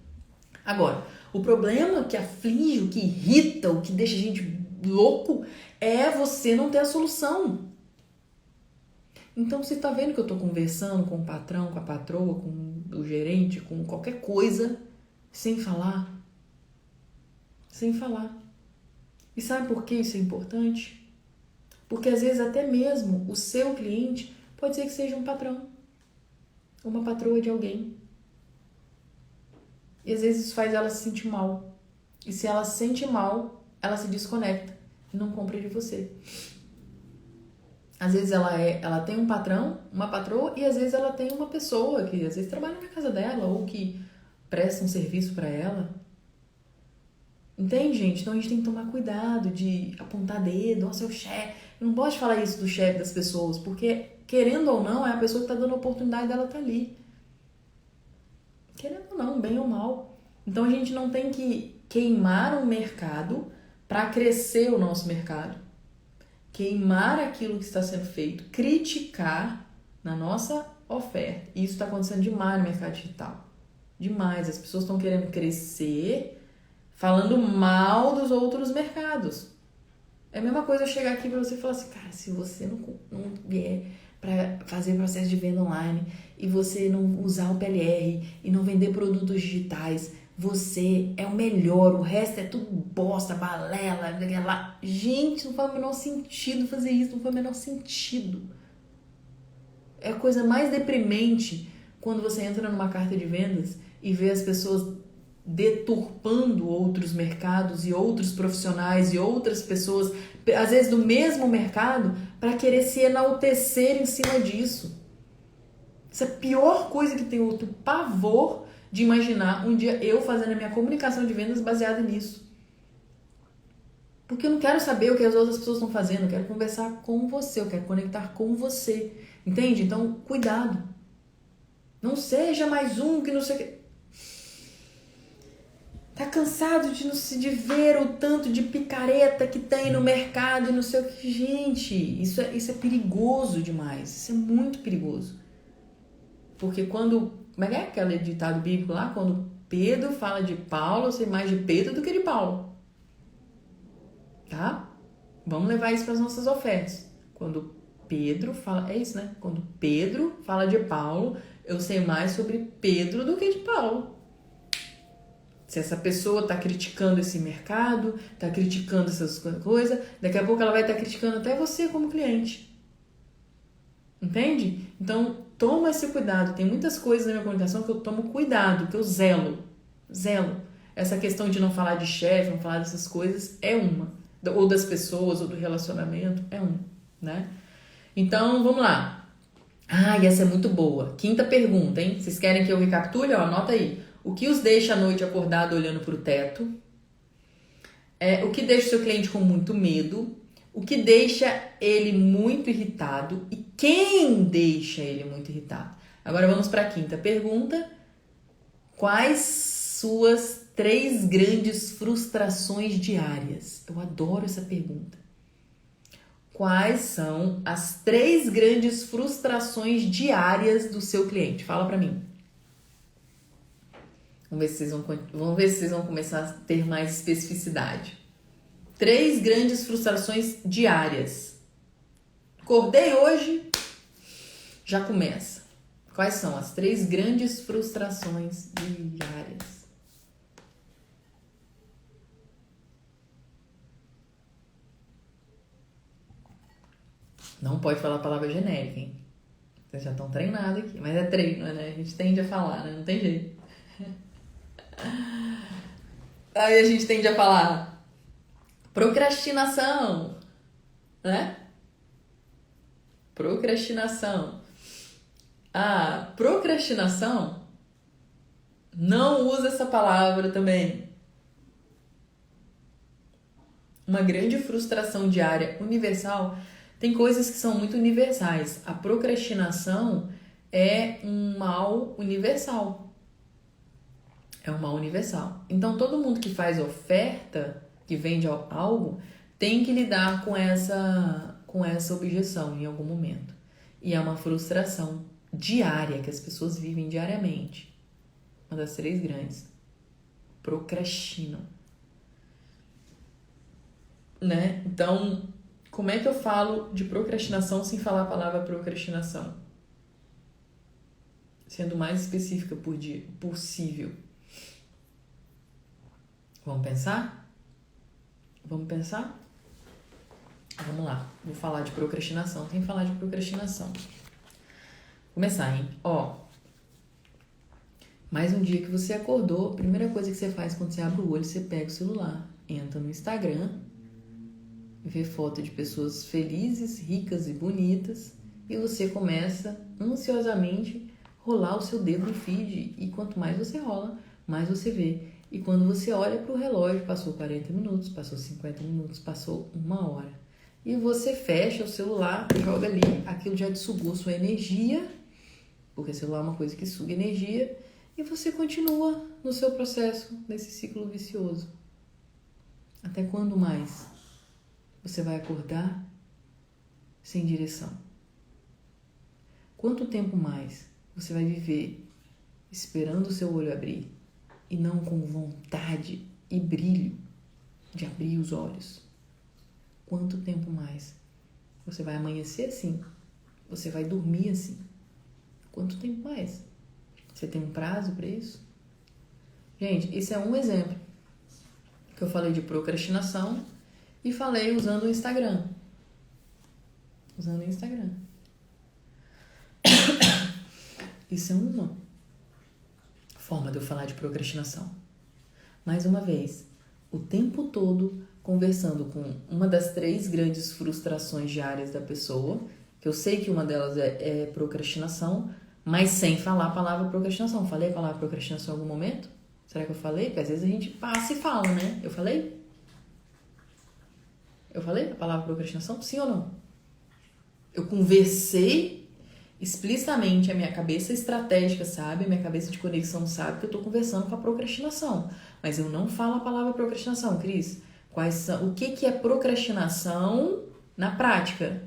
Agora, o problema que aflige, o que irrita, o que deixa a gente louco, é você não ter a solução. Então, você tá vendo que eu tô conversando com o patrão, com a patroa, com o gerente, com qualquer coisa, sem falar? Sem falar. E sabe por que isso é importante? Porque às vezes até mesmo o seu cliente pode ser que seja um patrão, uma patroa de alguém. E às vezes isso faz ela se sentir mal. E se ela se sente mal, ela se desconecta e não compra de você. Às vezes ela tem um patrão, uma patroa, e às vezes ela tem uma pessoa que às vezes trabalha na casa dela ou que presta um serviço para ela. Entende, gente? Então a gente tem que tomar cuidado de apontar dedo, ó, seu chefe. Não pode falar isso do chefe das pessoas, porque querendo ou não, é a pessoa que está dando a oportunidade dela estar ali. Querendo ou não, bem ou mal. Então a gente não tem que queimar um mercado para crescer o nosso mercado. Queimar aquilo que está sendo feito, criticar na nossa oferta. E isso está acontecendo demais no mercado digital. Demais. As pessoas estão querendo crescer falando mal dos outros mercados. É a mesma coisa eu chegar aqui para você e falar assim, cara, se você não vier para fazer processo de venda online e você não usar o PLR e não vender produtos digitais, você é o melhor, o resto é tudo bosta, balela, lá. Gente, não faz o menor sentido fazer isso, não faz o menor sentido. É a coisa mais deprimente quando você entra numa carta de vendas e vê as pessoas deturpando outros mercados e outros profissionais e outras pessoas, às vezes do mesmo mercado, para querer se enaltecer em cima disso. Isso é a pior coisa que tem, outro pavor de imaginar um dia eu fazendo a minha comunicação de vendas baseada nisso. Porque eu não quero saber o que as outras pessoas estão fazendo, eu quero conversar com você, eu quero conectar com você. Entende? Então, cuidado. Não seja mais um que não sei o que. Tá cansado de ver o tanto de picareta que tem no mercado e não sei o que. Gente, isso é perigoso demais. Isso é muito perigoso. Porque quando... Como é que é aquele ditado bíblico lá? Quando Pedro fala de Paulo, eu sei mais de Pedro do que de Paulo. Tá? Vamos levar isso para as nossas ofertas. Quando Pedro fala... É isso, né? Quando Pedro fala de Paulo, eu sei mais sobre Pedro do que de Paulo. Se essa pessoa está criticando esse mercado, está criticando essas coisas, daqui a pouco ela vai estar criticando até você como cliente. Entende? Então, toma esse cuidado. Tem muitas coisas na minha comunicação que eu tomo cuidado, que eu zelo. Essa questão de não falar de chefe, não falar dessas coisas, é uma. Ou das pessoas, ou do relacionamento, é uma, né? Então, vamos lá. E essa é muito boa. Quinta pergunta, hein? Vocês querem que eu recapitule? Ó, anota aí. O que os deixa à noite acordado olhando para o teto? O que deixa o seu cliente com muito medo? O que deixa ele muito irritado? E quem deixa ele muito irritado? Agora vamos para a quinta pergunta. Quais suas 3 grandes frustrações diárias? Eu adoro essa pergunta. Quais são as 3 grandes frustrações diárias do seu cliente? Fala para mim. Vamos ver se vocês vão começar a ter mais especificidade. 3 grandes frustrações diárias. Acordei hoje, já começa. Quais são as 3 grandes frustrações diárias? Não pode falar a palavra genérica, hein? Vocês já estão treinados aqui. Mas é treino, né? A gente tende a falar, né? Não tem jeito. Aí a gente tende a falar procrastinação, né? Procrastinação. Procrastinação, não usa essa palavra também. Uma grande frustração diária universal. Tem coisas que são muito universais. A procrastinação é um mal universal. É um mal universal. Então, todo mundo que faz oferta, que vende algo, tem que lidar com essa objeção em algum momento. E é uma frustração diária que as pessoas vivem diariamente. Uma das 3 grandes. Procrastinam. Né? Então, como é que eu falo de procrastinação sem falar a palavra procrastinação? Sendo o mais específica possível. Vamos pensar? Vamos pensar? Vamos lá. Vou falar de procrastinação sem falar de procrastinação. Vou começar, hein? Mais um dia que você acordou, a primeira coisa que você faz quando você abre o olho, você pega o celular, entra no Instagram, vê foto de pessoas felizes, ricas e bonitas, e você começa ansiosamente rolar o seu dedo no feed, e quanto mais você rola, mais você vê. E quando você olha para o relógio, passou 40 minutos, passou 50 minutos, passou 1 hora. E você fecha o celular, joga ali, aquilo já te sugou sua energia, porque o celular é uma coisa que suga energia, e você continua no seu processo, nesse ciclo vicioso. Até quando mais você vai acordar sem direção? Quanto tempo mais você vai viver esperando o seu olho abrir e não com vontade e brilho de abrir os olhos? Quanto tempo mais você vai amanhecer assim? Você vai dormir assim? Quanto tempo mais? Você tem um prazo para isso? Gente, esse é um exemplo que eu falei de procrastinação e falei usando o Instagram. Usando o Instagram. Isso é uma forma de eu falar de procrastinação. Mais uma vez, o tempo todo conversando com uma das 3 grandes frustrações diárias da pessoa, que eu sei que uma delas é procrastinação, mas sem falar a palavra procrastinação. Falei a palavra procrastinação em algum momento? Será que eu falei? Porque às vezes a gente passa e fala, né? Eu falei? Eu falei a palavra procrastinação? Sim ou não? Eu conversei explicitamente, a minha cabeça estratégica sabe, a minha cabeça de conexão sabe que eu tô conversando com a procrastinação. Mas eu não falo a palavra procrastinação, Cris. O que é procrastinação na prática?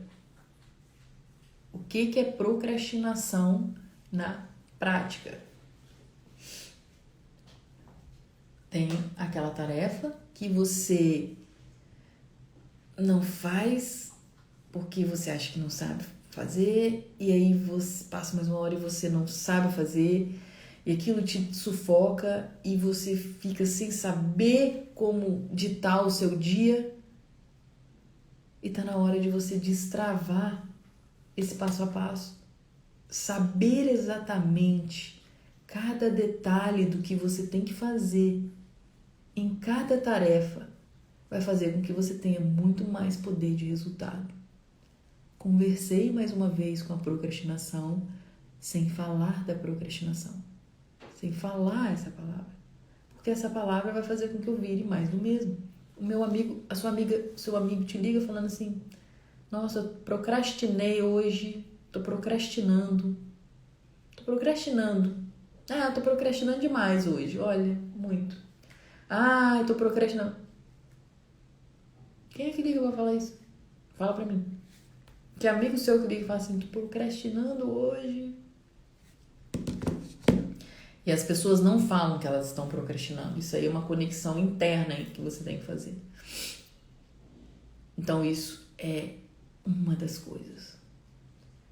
O que é procrastinação na prática? Tem aquela tarefa que você não faz porque você acha que não sabe fazer, e aí você passa mais 1 hora e você não sabe fazer, e aquilo te sufoca e você fica sem saber como ditar o seu dia, e tá na hora de você destravar esse passo a passo, saber exatamente cada detalhe do que você tem que fazer em cada tarefa vai fazer com que você tenha muito mais poder de resultado. Conversei mais uma vez com a procrastinação sem falar da procrastinação, sem falar essa palavra, porque essa palavra vai fazer com que eu vire mais do mesmo. O meu amigo, a sua amiga, seu amigo te liga falando assim: nossa, eu procrastinei hoje, tô procrastinando. Ah, tô procrastinando demais hoje, olha, muito. Ah, eu tô procrastinando. Quem é que liga pra falar isso? Fala pra mim. Que amigo seu que liga e fala assim: tô procrastinando hoje. E as pessoas não falam que elas estão procrastinando. Isso aí é uma conexão interna que você tem que fazer. Então isso é uma das coisas,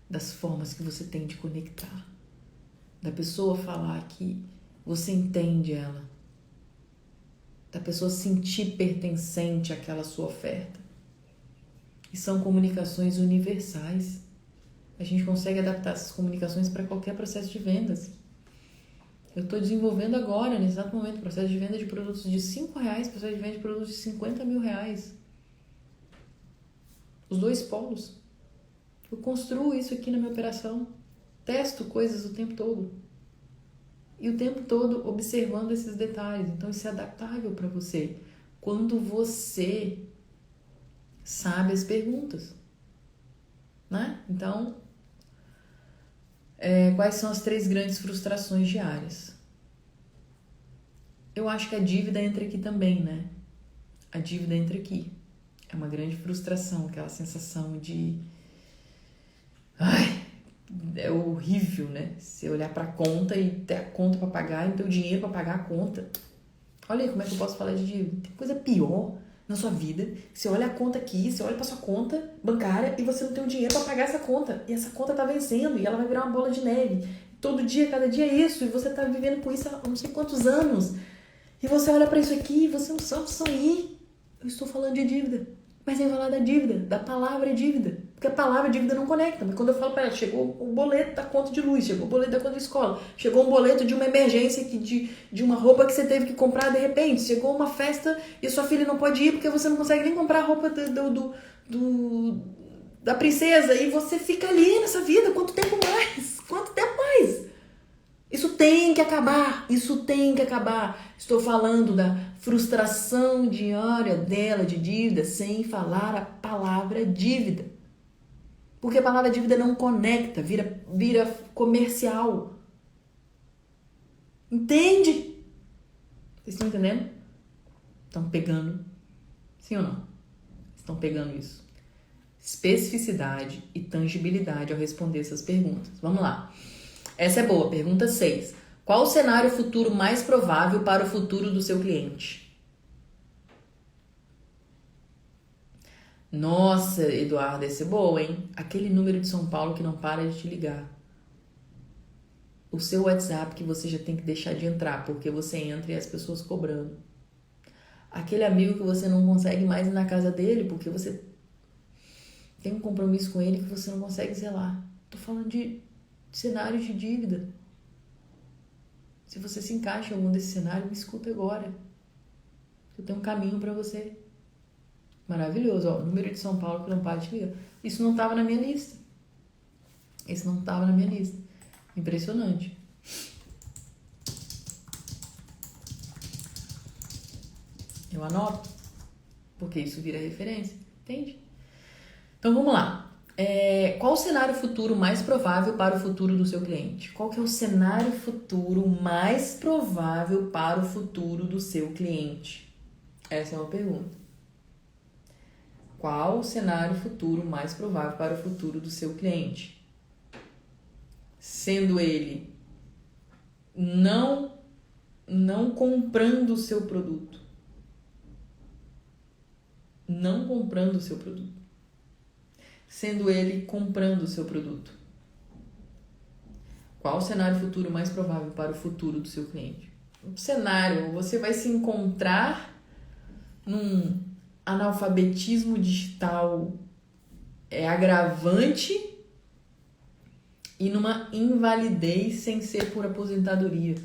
das formas que você tem de conectar. Da pessoa falar que você entende ela. Da pessoa sentir pertencente àquela sua oferta. E são comunicações universais. A gente consegue adaptar essas comunicações para qualquer processo de vendas. Eu estou desenvolvendo agora, nesse exato momento, processo de venda de produtos de R$5, processo de venda de produtos de R$50 mil. Os 2 polos. Eu construo isso aqui na minha operação. Testo coisas o tempo todo. E o tempo todo observando esses detalhes. Então isso é adaptável para você. Quando você sabe as perguntas. Né? Então, quais são as 3 grandes frustrações diárias? Eu acho que a dívida entra aqui também, né? A dívida entra aqui. É uma grande frustração, aquela sensação de... Ai, é horrível, né? Você olhar pra conta e ter a conta pra pagar e ter o dinheiro pra pagar a conta. Olha aí como é que eu posso falar de dívida. Tem coisa pior na sua vida. Você olha a conta aqui, você olha pra sua conta bancária e você não tem o dinheiro pra pagar essa conta. E essa conta tá vencendo e ela vai virar uma bola de neve. Todo dia, cada dia é isso. E você tá vivendo com isso há não sei quantos anos. E você olha pra isso aqui e você não sabe opção ir. Eu estou falando de dívida. Mas eu vou falar da dívida, da palavra dívida. Porque a palavra dívida não conecta. Mas quando eu falo para ela, chegou o boleto da conta de luz, chegou o boleto da conta de escola, chegou um boleto de uma emergência, de uma roupa que você teve que comprar de repente, chegou uma festa e sua filha não pode ir porque você não consegue nem comprar a roupa da princesa. E você fica ali nessa vida. Quanto tempo mais? Quanto tempo mais? Isso tem que acabar, isso tem que acabar. Estou falando da frustração diária dela de dívida sem falar a palavra dívida. Porque a palavra dívida não conecta, vira comercial. Entende? Vocês estão entendendo? Estão pegando? Sim ou não? Estão pegando isso? Especificidade e tangibilidade ao responder essas perguntas. Vamos lá. Essa é boa. Pergunta 6. Qual o cenário futuro mais provável para o futuro do seu cliente? Nossa, Eduardo, essa é boa, hein? Aquele número de São Paulo que não para de te ligar. O seu WhatsApp que você já tem que deixar de entrar, porque você entra e as pessoas cobrando. Aquele amigo que você não consegue mais ir na casa dele, porque você tem um compromisso com ele que você não consegue zelar. Tô falando de cenário de dívida. Se você se encaixa em algum desse cenário, me escuta agora. Eu tenho um caminho para você. Maravilhoso, ó. Número de São Paulo que não para de ligar. Isso não estava na minha lista. Isso não estava na minha lista. Impressionante. Eu anoto, porque isso vira referência. Entende? Então vamos lá. Qual o cenário futuro mais provável para o futuro do seu cliente? Qual que é o cenário futuro mais provável para o futuro do seu cliente? Essa é uma pergunta. Qual o cenário futuro mais provável para o futuro do seu cliente? Sendo ele não comprando o seu produto. Não comprando o seu produto. Sendo ele comprando o seu produto. Qual o cenário futuro mais provável para o futuro do seu cliente? Um cenário, você vai se encontrar num analfabetismo digital agravante e numa invalidez sem ser por aposentadoria.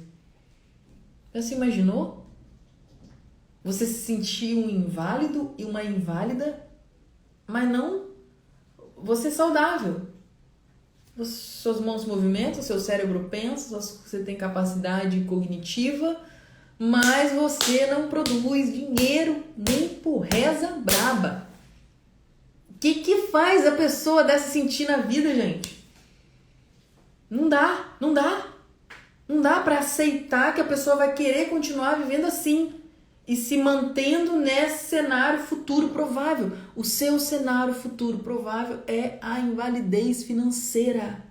Já se imaginou? Você se sentir um inválido e uma inválida, mas não você é saudável. Suas mãos movimentam, seu cérebro pensa, você tem capacidade cognitiva, mas você não produz dinheiro nem por reza braba. O que faz a pessoa dessa sentir na vida, gente? Não dá. Não dá para aceitar que a pessoa vai querer continuar vivendo assim e se mantendo nesse cenário futuro provável. O seu cenário futuro provável é a invalidez financeira.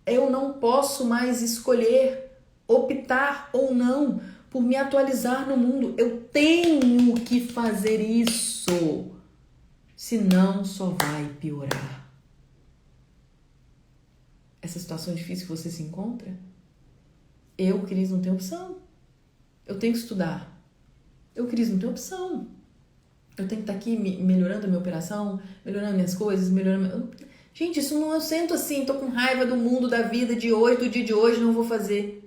Eu não posso mais escolher, optar ou não por me atualizar no mundo. Eu tenho que fazer isso, senão só vai piorar. Essa situação difícil que você se encontra, eu, Cris, não tenho opção. Eu tenho que estudar. Eu, Cris, não tenho opção. Eu tenho que estar aqui melhorando a minha operação, melhorando minhas coisas, melhorando... Gente, isso não eu sento assim, tô com raiva do mundo, da vida de hoje, do dia de hoje, não vou fazer.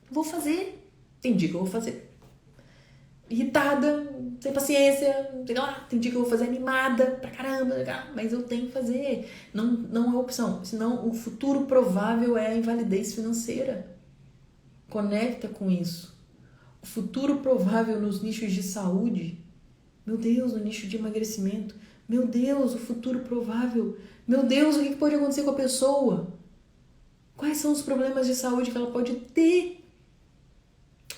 Vou fazer. Tem dia que eu vou fazer irritada, sem paciência, sei lá. Tem dia que eu vou fazer animada pra caramba, mas eu tenho que fazer. Não é opção. Senão o futuro provável é a invalidez financeira. Conecta com isso. O futuro provável nos nichos de saúde. Meu Deus, no nicho de emagrecimento. Meu Deus, o futuro provável. Meu Deus, o que pode acontecer com a pessoa? Quais são os problemas de saúde que ela pode ter?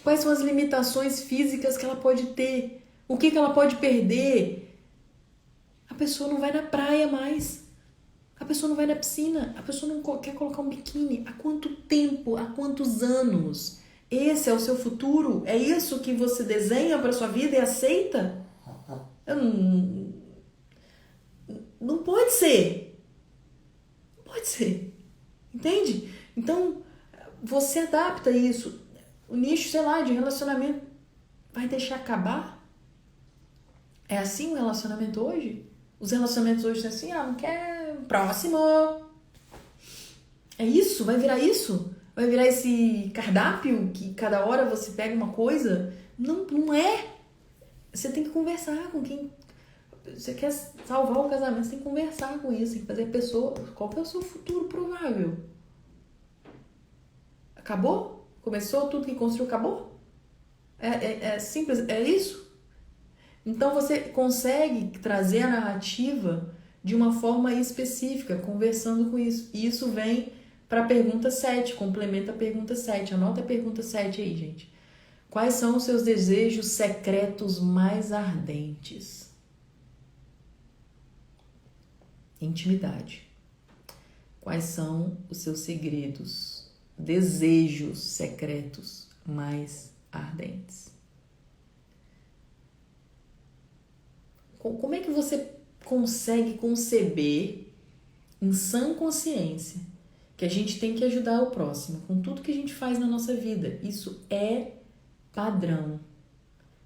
Quais são as limitações físicas que ela pode ter? O que ela pode perder? A pessoa não vai na praia mais. A pessoa não vai na piscina. A pessoa não quer colocar um biquíni. Há quanto tempo? Há quantos anos? Esse é o seu futuro? É isso que você desenha para sua vida e aceita? Não pode ser. Não pode ser. Entende? Então, você adapta isso. O nicho, sei lá, de relacionamento vai deixar acabar? É assim o relacionamento hoje? Os relacionamentos hoje são assim, não quer, próximo. É isso? Vai virar isso? Vai virar esse cardápio que cada hora você pega uma coisa? Não é. Você tem que conversar com quem... Você quer salvar o casamento, você tem que conversar com isso, tem que fazer a pessoa... Qual que é o seu futuro provável? Acabou? Começou? Tudo que construiu acabou? É simples? É isso? Então você consegue trazer a narrativa de uma forma específica, conversando com isso. E isso vem para a pergunta 7, complementa a pergunta 7. Anota a pergunta 7 aí, gente. Quais são os seus desejos secretos mais ardentes? Intimidade. Quais são os seus segredos, desejos secretos mais ardentes? Como é que você consegue conceber em sã consciência que a gente tem que ajudar o próximo com tudo que a gente faz na nossa vida? Isso é padrão.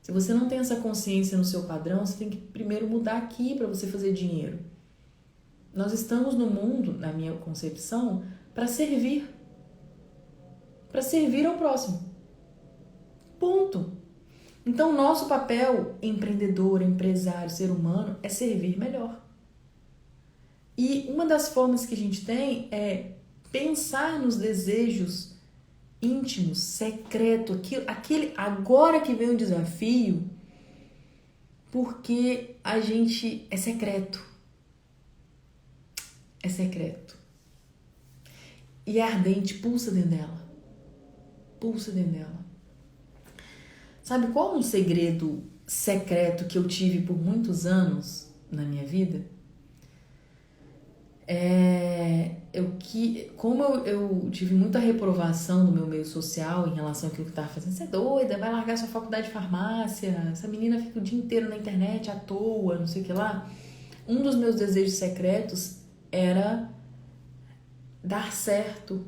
Se você não tem essa consciência no seu padrão, você tem que primeiro mudar aqui para você fazer dinheiro. Nós estamos no mundo, na minha concepção, para servir. Para servir ao próximo. Ponto. Então, nosso papel, empreendedor, empresário, ser humano, é servir melhor. E uma das formas que a gente tem é pensar nos desejos íntimos, secreto, aquele agora que vem o desafio, porque a gente é secreto. É secreto. E é ardente, pulsa dentro dela. Pulsa dentro dela. Sabe qual um segredo secreto que eu tive por muitos anos na minha vida? Como eu tive muita reprovação no meu meio social em relação àquilo que eu estava fazendo. Você é doida, vai largar sua faculdade de farmácia, essa menina fica o dia inteiro na internet à toa, não sei o que lá. Um dos meus desejos secretos era dar certo.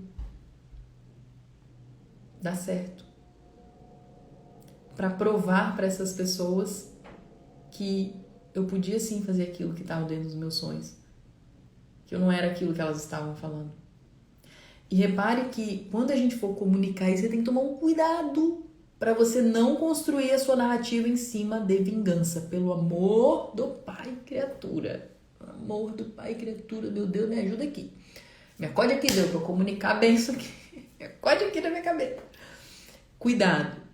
Dar certo. Para provar para essas pessoas que eu podia sim fazer aquilo que estava dentro dos meus sonhos. Que eu não era aquilo que elas estavam falando. E repare que quando a gente for comunicar isso, você tem que tomar um cuidado para você não construir a sua narrativa em cima de vingança. Pelo amor do Pai, criatura. Pelo amor do Pai, criatura. Meu Deus, me ajuda aqui. Me acode aqui, Deus, para eu comunicar bem isso aqui. Me acode aqui na minha cabeça. Cuidado.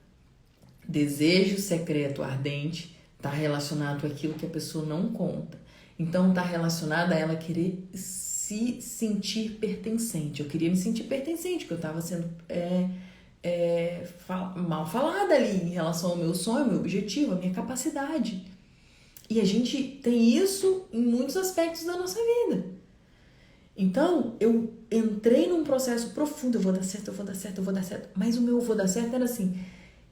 Desejo secreto ardente está relacionado àquilo que a pessoa não conta. Então está relacionado a ela querer se sentir pertencente. Eu queria me sentir pertencente, porque eu estava sendo mal falada ali em relação ao meu sonho, ao meu objetivo, à minha capacidade. E a gente tem isso em muitos aspectos da nossa vida. Então, eu entrei num processo profundo, eu vou dar certo, eu vou dar certo, eu vou dar certo. Mas o meu vou dar certo era assim...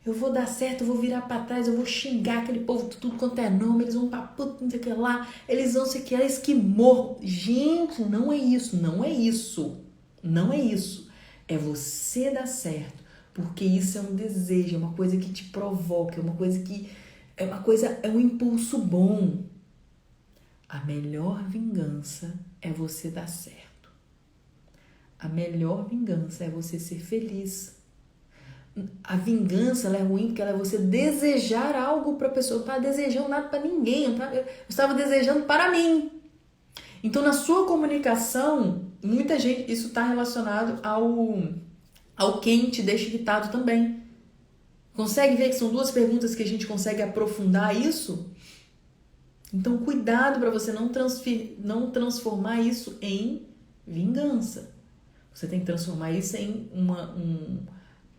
Eu vou dar certo, eu vou virar pra trás, eu vou xingar aquele povo tudo quanto é nome, eles vão pra puta, não sei o que lá, eles vão sei o que lá, esquimor. Gente, não é isso, não é isso. Não é isso. É você dar certo, porque isso é um desejo, é uma coisa que te provoca, é um impulso bom. A melhor vingança é você dar certo. A melhor vingança é você ser feliz. A vingança ela é ruim porque ela é você desejar algo para a pessoa. Eu não estava desejando nada para ninguém, eu estava desejando para mim. Então, na sua comunicação, muita gente, isso está relacionado ao quem te deixa irritado também. Consegue ver que são duas perguntas que a gente consegue aprofundar isso? Então, cuidado para você não transformar isso em vingança. Você tem que transformar isso em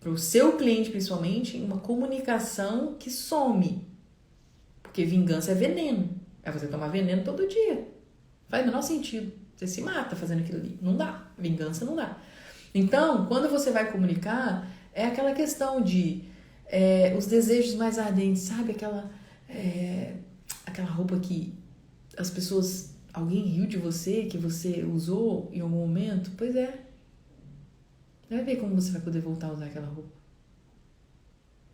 o seu cliente principalmente, uma comunicação que some. Porque vingança é veneno. É você tomar veneno todo dia. Faz o menor sentido. Você se mata fazendo aquilo ali. Não dá. Vingança não dá. Então, quando você vai comunicar, é aquela questão de os desejos mais ardentes, sabe? Aquela roupa que as pessoas... Alguém riu de você, que você usou em algum momento? Pois é. Vai ver como você vai poder voltar a usar aquela roupa.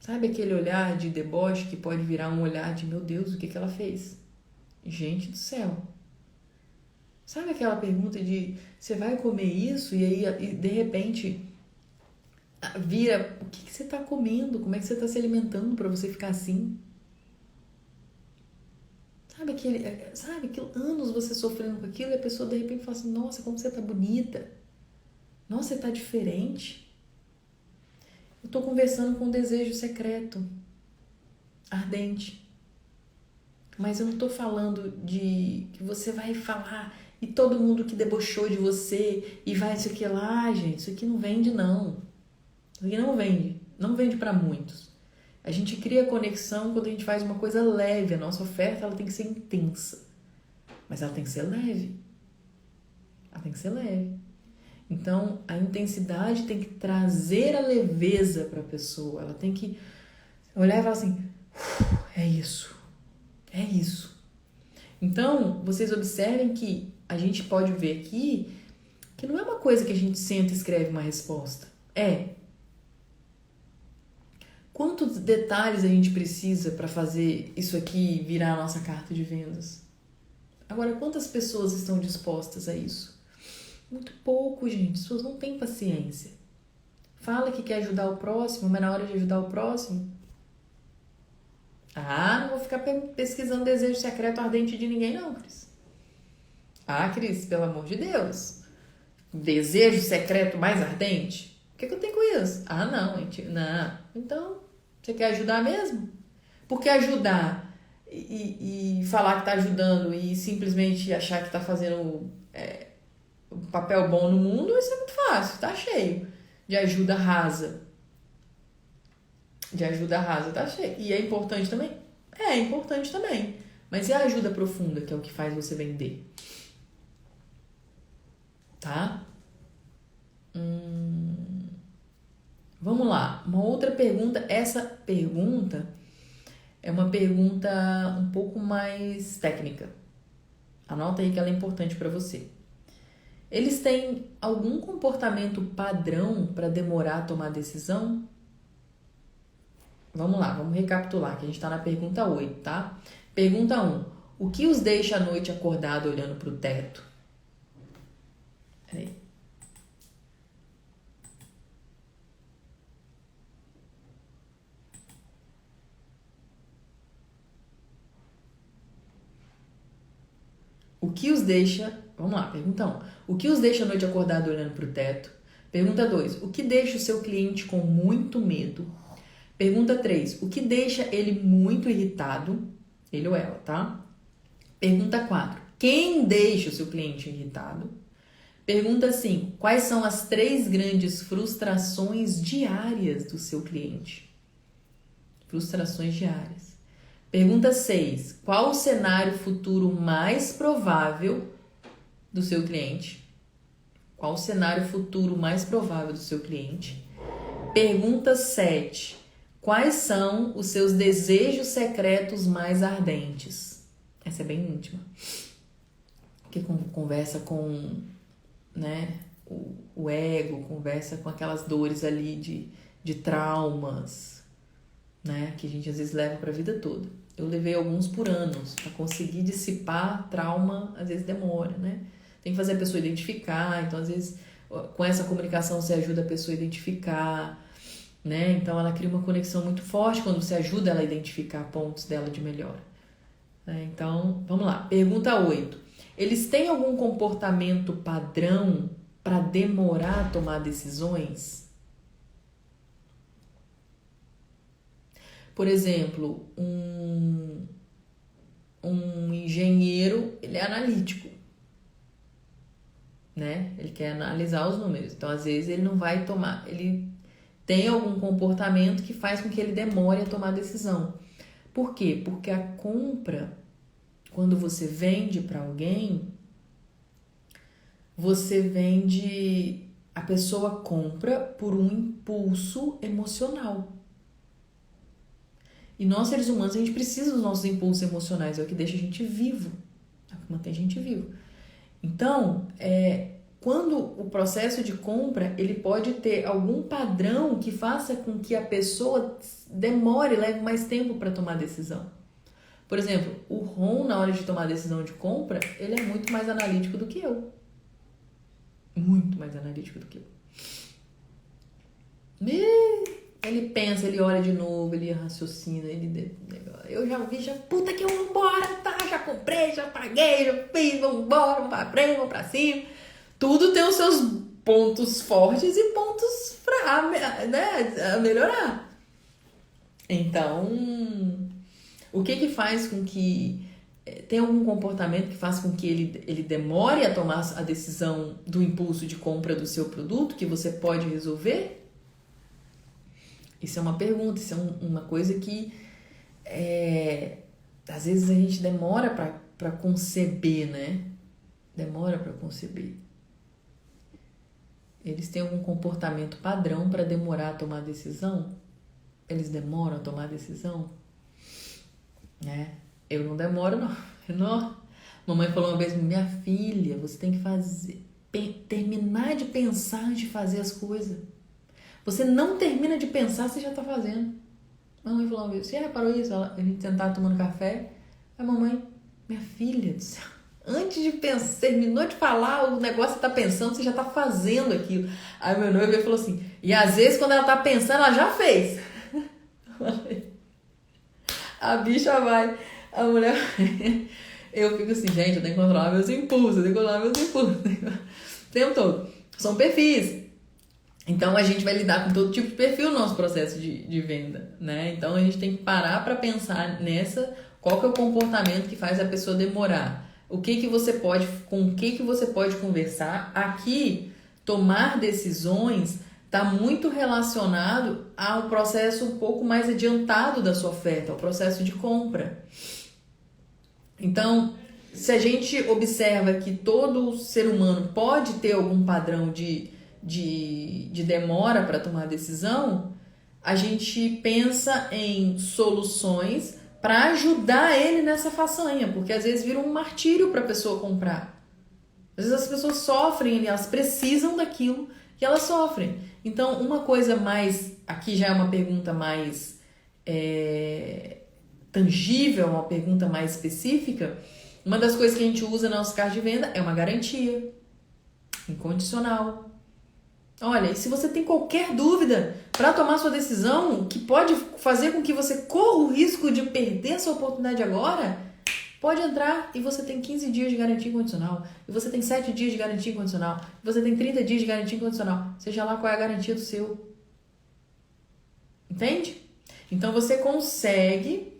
Sabe aquele olhar de deboche que pode virar um olhar de, meu Deus, o que ela fez? Gente do céu. Sabe aquela pergunta de, você vai comer isso? E aí, de repente, vira, o que você está comendo? Como é que você está se alimentando para você ficar assim? Sabe que anos você sofrendo com aquilo e a pessoa de repente fala assim, nossa, como você tá bonita. Nossa, você tá diferente. Eu tô conversando com um desejo secreto, ardente. Mas eu não tô falando de que você vai falar e todo mundo que debochou de você e vai isso aqui lá, gente, isso aqui não vende não. Isso aqui não vende. Não vende para muitos. A gente cria conexão quando a gente faz uma coisa leve. A nossa oferta ela tem que ser intensa. Mas ela tem que ser leve. Ela tem que ser leve. Então, a intensidade tem que trazer a leveza para a pessoa. Ela tem que olhar e falar assim, é isso. É isso. Então, vocês observem que a gente pode ver aqui que não é uma coisa que a gente senta e escreve uma resposta. Quantos detalhes a gente precisa para fazer isso aqui virar a nossa carta de vendas? Agora, quantas pessoas estão dispostas a isso? Muito pouco, gente. As pessoas não têm paciência. Fala que quer ajudar o próximo, mas na hora de ajudar o próximo... não vou ficar pesquisando desejo secreto ardente de ninguém não, Cris. Cris, pelo amor de Deus. Desejo secreto mais ardente? O que eu tenho com isso? Não, gente. Não. Então... Você quer ajudar mesmo? Porque ajudar e falar que tá ajudando e simplesmente achar que tá fazendo um papel bom no mundo, isso é muito fácil, tá cheio. De ajuda rasa. Tá cheio. E é importante também? É importante também. Mas e a ajuda profunda, que é o que faz você vender? Tá? Vamos lá, uma outra pergunta. Essa pergunta é uma pergunta um pouco mais técnica. Anota aí que ela é importante para você. Eles têm algum comportamento padrão para demorar a tomar decisão? Vamos lá, vamos recapitular, que a gente está na pergunta 8, tá? Pergunta 1. O que os deixa à noite acordado olhando para o teto? Peraí. O que os deixa... Vamos lá, pergunta 1. O que os deixa à noite acordado olhando para o teto? Pergunta 2. O que deixa o seu cliente com muito medo? Pergunta 3. O que deixa ele muito irritado? Ele ou ela, tá? Pergunta 4. Quem deixa o seu cliente irritado? Pergunta 5. Quais são as 3 grandes frustrações diárias do seu cliente? Frustrações diárias. Pergunta 6. Qual o cenário futuro mais provável do seu cliente? Qual o cenário futuro mais provável do seu cliente? Pergunta 7. Quais são os seus desejos secretos mais ardentes? Essa é bem íntima. Que conversa com, o ego, conversa com aquelas dores ali de traumas, que a gente às vezes leva para a vida toda. Eu levei alguns por anos para conseguir dissipar trauma, às vezes demora, Tem que fazer a pessoa identificar, então às vezes com essa comunicação você ajuda a pessoa a identificar, Então ela cria uma conexão muito forte quando você ajuda ela a identificar pontos dela de melhora. Então, vamos lá. Pergunta 8. Eles têm algum comportamento padrão para demorar a tomar decisões? Por exemplo, um engenheiro, ele é analítico, Ele quer analisar os números. Então, às vezes, ele não vai tomar... Ele tem algum comportamento que faz com que ele demore a tomar a decisão. Por quê? Porque a compra, quando você vende para alguém, você vende, a pessoa compra por um impulso emocional. E nós, seres humanos, a gente precisa dos nossos impulsos emocionais, é o que deixa a gente vivo, é o que mantém a gente vivo. Então, quando o processo de compra, ele pode ter algum padrão que faça com que a pessoa demore, leve mais tempo para tomar a decisão. Por exemplo, o Ron, na hora de tomar a decisão de compra, ele é muito mais analítico do que eu. Muito mais analítico do que eu. Ele pensa, ele olha de novo, ele raciocina, eu já vi, puta que eu vambora, tá, já comprei, já paguei, já fiz, vambora, vamos pra frente, vamos pra cima. Tudo tem os seus pontos fortes e pontos a melhorar. Então, o que faz com que tem algum comportamento que faz com que ele demore a tomar a decisão do impulso de compra do seu produto, que você pode resolver? Isso é uma pergunta, isso é uma coisa que às vezes a gente demora para conceber, né? Demora para conceber. Eles têm algum comportamento padrão para demorar a tomar a decisão? Eles demoram a tomar a decisão? Eu não demoro, não. Mamãe falou uma vez, minha filha, você tem que terminar de pensar antes de fazer as coisas. Você não termina de pensar, você já tá fazendo. Mamãe falou uma vez, você já reparou isso? A gente sentado tomando café, a mamãe, minha filha do céu, antes de pensar, terminou de falar, o negócio que você tá pensando, você já tá fazendo aquilo. Aí meu noivo falou assim, e às vezes quando ela tá pensando, ela já fez. A bicha vai, a mulher... Eu fico assim, gente, eu tenho que controlar meus impulsos, o tempo todo. São perfis. Então, a gente vai lidar com todo tipo de perfil no nosso processo de venda, né? Então, a gente tem que parar para pensar qual que é o comportamento que faz a pessoa demorar. Com o que você pode conversar. Aqui, tomar decisões está muito relacionado ao processo um pouco mais adiantado da sua oferta, ao processo de compra. Então, se a gente observa que todo ser humano pode ter algum padrão de demora para tomar decisão, a gente pensa em soluções para ajudar ele nessa façanha, porque às vezes vira um martírio para a pessoa comprar. Às vezes as pessoas sofrem, elas precisam daquilo que elas sofrem. Então, uma coisa mais, aqui já é uma pergunta mais tangível, uma pergunta mais específica, uma das coisas que a gente usa no nosso carro de venda é uma garantia incondicional. Olha, e se você tem qualquer dúvida para tomar sua decisão, que pode fazer com que você corra o risco de perder essa oportunidade agora, pode entrar e você tem 15 dias de garantia incondicional, e você tem 7 dias de garantia incondicional, e você tem 30 dias de garantia incondicional, seja lá qual é a garantia do seu. Entende? Então você consegue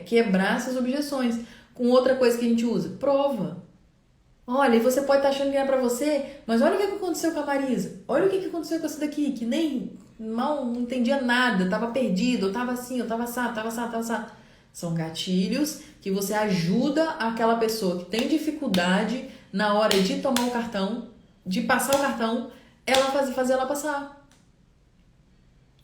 quebrar essas objeções. Com outra coisa que a gente usa, prova. Olha, e você pode estar achando que é pra você, mas olha o que aconteceu com a Marisa. Olha o que aconteceu com essa daqui, que nem mal não entendia nada, tava perdido, eu tava assim, eu tava assado. São gatilhos que você ajuda aquela pessoa que tem dificuldade na hora de tomar o cartão, de passar o cartão, ela fazer ela passar.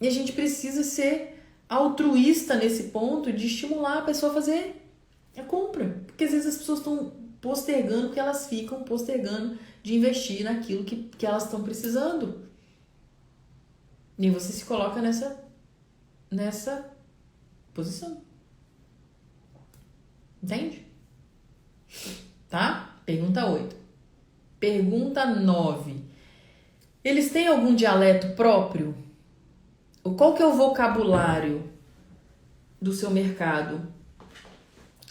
E a gente precisa ser altruísta nesse ponto de estimular a pessoa a fazer a compra. Porque às vezes as pessoas estão postergando, porque elas ficam postergando de investir naquilo que elas estão precisando. E você se coloca nessa posição. Entende? Tá? Pergunta 8. Pergunta 9. Eles têm algum dialeto próprio? Qual que é o vocabulário do seu mercado?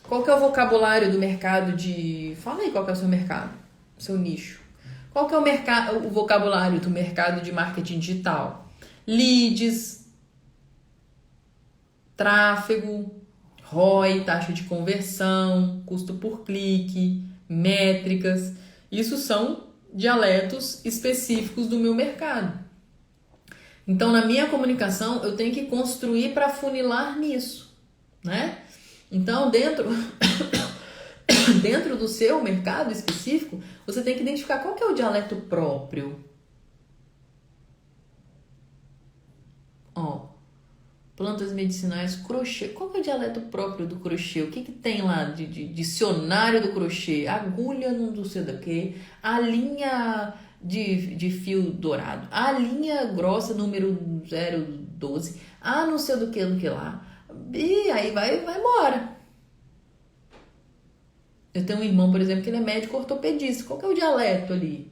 Qual que é o vocabulário do mercado de... Fala aí qual que é o seu mercado, o seu nicho. Qual que é o vocabulário do mercado de marketing digital? Leads, tráfego, ROI, taxa de conversão, custo por clique, métricas. Isso são dialetos específicos do meu mercado. Então, na minha comunicação, eu tenho que construir para funilar nisso, né? Então, dentro do seu mercado específico, você tem que identificar qual que é o dialeto próprio. Ó, plantas medicinais, crochê. Qual que é o dialeto próprio do crochê? O que tem lá de dicionário do crochê? Agulha não sei do que, a linha de fio dourado, a linha grossa número 012, não sei do que lá. E aí vai embora. Eu tenho um irmão, por exemplo, que ele é médico ortopedista. Qual que é o dialeto ali?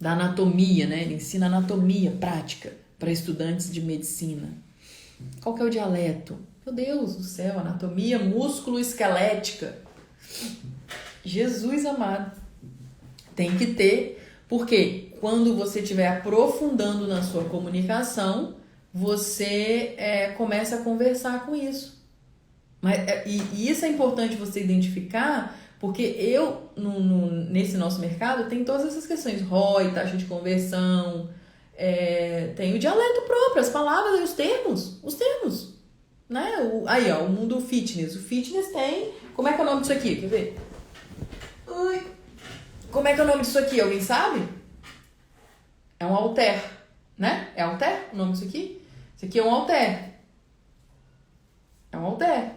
Da anatomia, né? Ele ensina anatomia prática para estudantes de medicina. Qual que é o dialeto? Meu Deus do céu, anatomia músculo-esquelética. Jesus amado. Tem que ter, porque quando você estiver aprofundando na sua comunicação, você começa a conversar com isso. E isso é importante você identificar, porque nesse nosso mercado tem todas essas questões, ROI, taxa de conversão, tem o dialeto próprio, as palavras e os termos, né? O mundo fitness. O fitness tem... Como é que é o nome disso aqui? Quer ver? Como é que é o nome disso aqui? Alguém sabe? É um halter, né? É halter o nome disso aqui? Isso aqui é um halter. É um halter.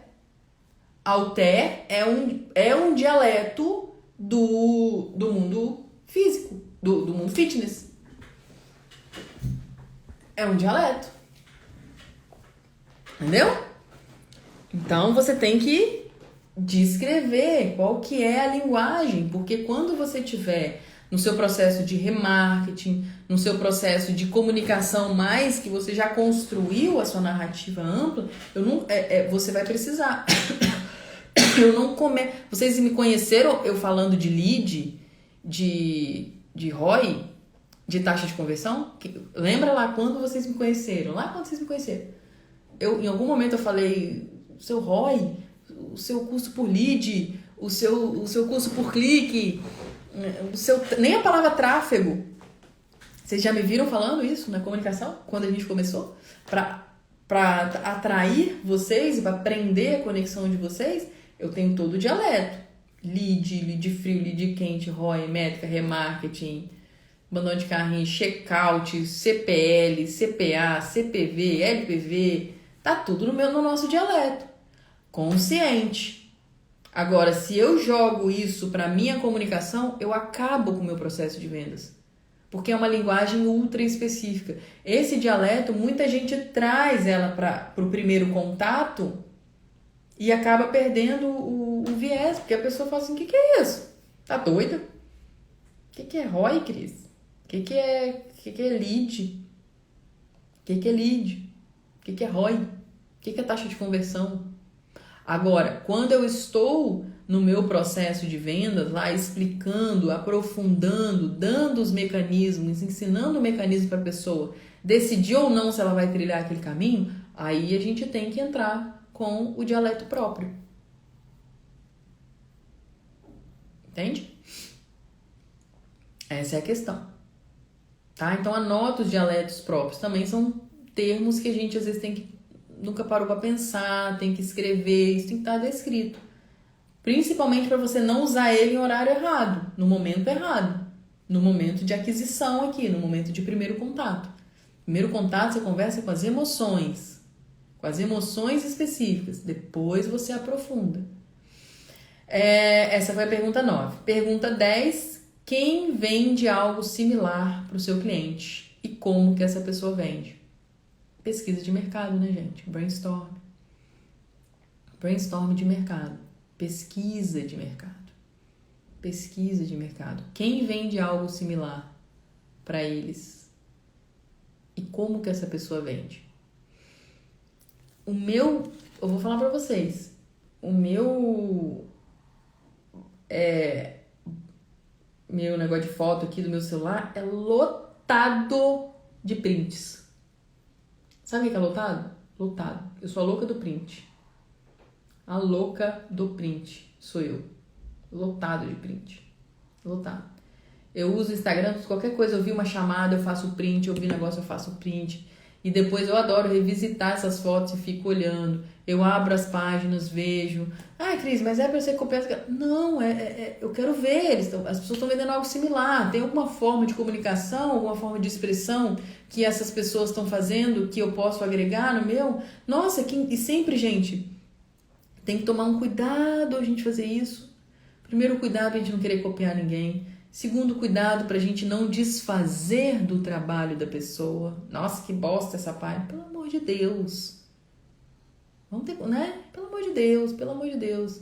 Halter é um dialeto do mundo físico, do mundo fitness. É um dialeto. Entendeu? Então você tem que descrever qual que é a linguagem, porque quando você tiver no seu processo de remarketing, no seu processo de comunicação mais que você já construiu a sua narrativa ampla, você vai precisar. Vocês me conheceram eu falando de lead, de ROI, de taxa de conversão? Lembra lá quando vocês me conheceram? Em algum momento eu falei o seu ROI, o seu custo por lead, o seu custo por clique, nem a palavra tráfego. Vocês já me viram falando isso na comunicação? Quando a gente começou? Para atrair vocês e para prender a conexão de vocês, eu tenho todo o dialeto. Lead frio, lead quente, ROI, métrica, remarketing, abandono de carrinho, checkout, CPL, CPA, CPV, LPV, tá tudo no nosso dialeto. Consciente. Agora, se eu jogo isso para minha comunicação, eu acabo com o meu processo de vendas. Porque é uma linguagem ultra específica. Esse dialeto, muita gente traz ela para o primeiro contato e acaba perdendo o viés, porque a pessoa fala assim, o que é isso? Tá doida? O que é ROI, Cris? O que é lead? O que é lead? O que é ROI? O que é taxa de conversão? Agora, quando eu estou no meu processo de vendas, lá explicando, aprofundando, dando os mecanismos, ensinando o mecanismo para a pessoa decidir ou não se ela vai trilhar aquele caminho, aí a gente tem que entrar com o dialeto próprio. Entende? Essa é a questão. Tá? Então anota os dialetos próprios. Também são termos que a gente às vezes nunca parou para pensar, tem que escrever, isso tem que estar descrito. Principalmente para você não usar ele em horário errado, no momento errado, no momento de aquisição aqui, no momento de primeiro contato. Primeiro contato você conversa com as emoções específicas, depois você aprofunda. Essa foi a pergunta 9. Pergunta 10, quem vende algo similar para o seu cliente e como que essa pessoa vende? Pesquisa de mercado, né, gente? Brainstorm de mercado. Pesquisa de mercado. Quem vende algo similar para eles? E como que essa pessoa vende? Eu vou falar para vocês. O meu negócio de foto aqui do meu celular é lotado de prints. Sabe o que é lotado? Lotado. Eu sou a louca do print. A louca do print sou eu. Lotado de print. Lotado. Eu uso o Instagram, qualquer coisa, eu vi uma chamada, eu faço print, eu vi um negócio, eu faço print. E depois eu adoro revisitar essas fotos e fico olhando. Eu abro as páginas, vejo. Ah, Cris, mas é pra você copiar? Não, eu quero ver. As pessoas estão vendendo algo similar. Tem alguma forma de comunicação, alguma forma de expressão que essas pessoas estão fazendo que eu posso agregar no meu? Nossa, e sempre, gente, tem que tomar um cuidado a gente fazer isso. Primeiro, cuidado a gente não querer copiar ninguém. Segundo, cuidado pra gente não desfazer do trabalho da pessoa. Nossa, que bosta essa página. Pelo amor de Deus. Vamos ter, né? Pelo amor de Deus, pelo amor de Deus.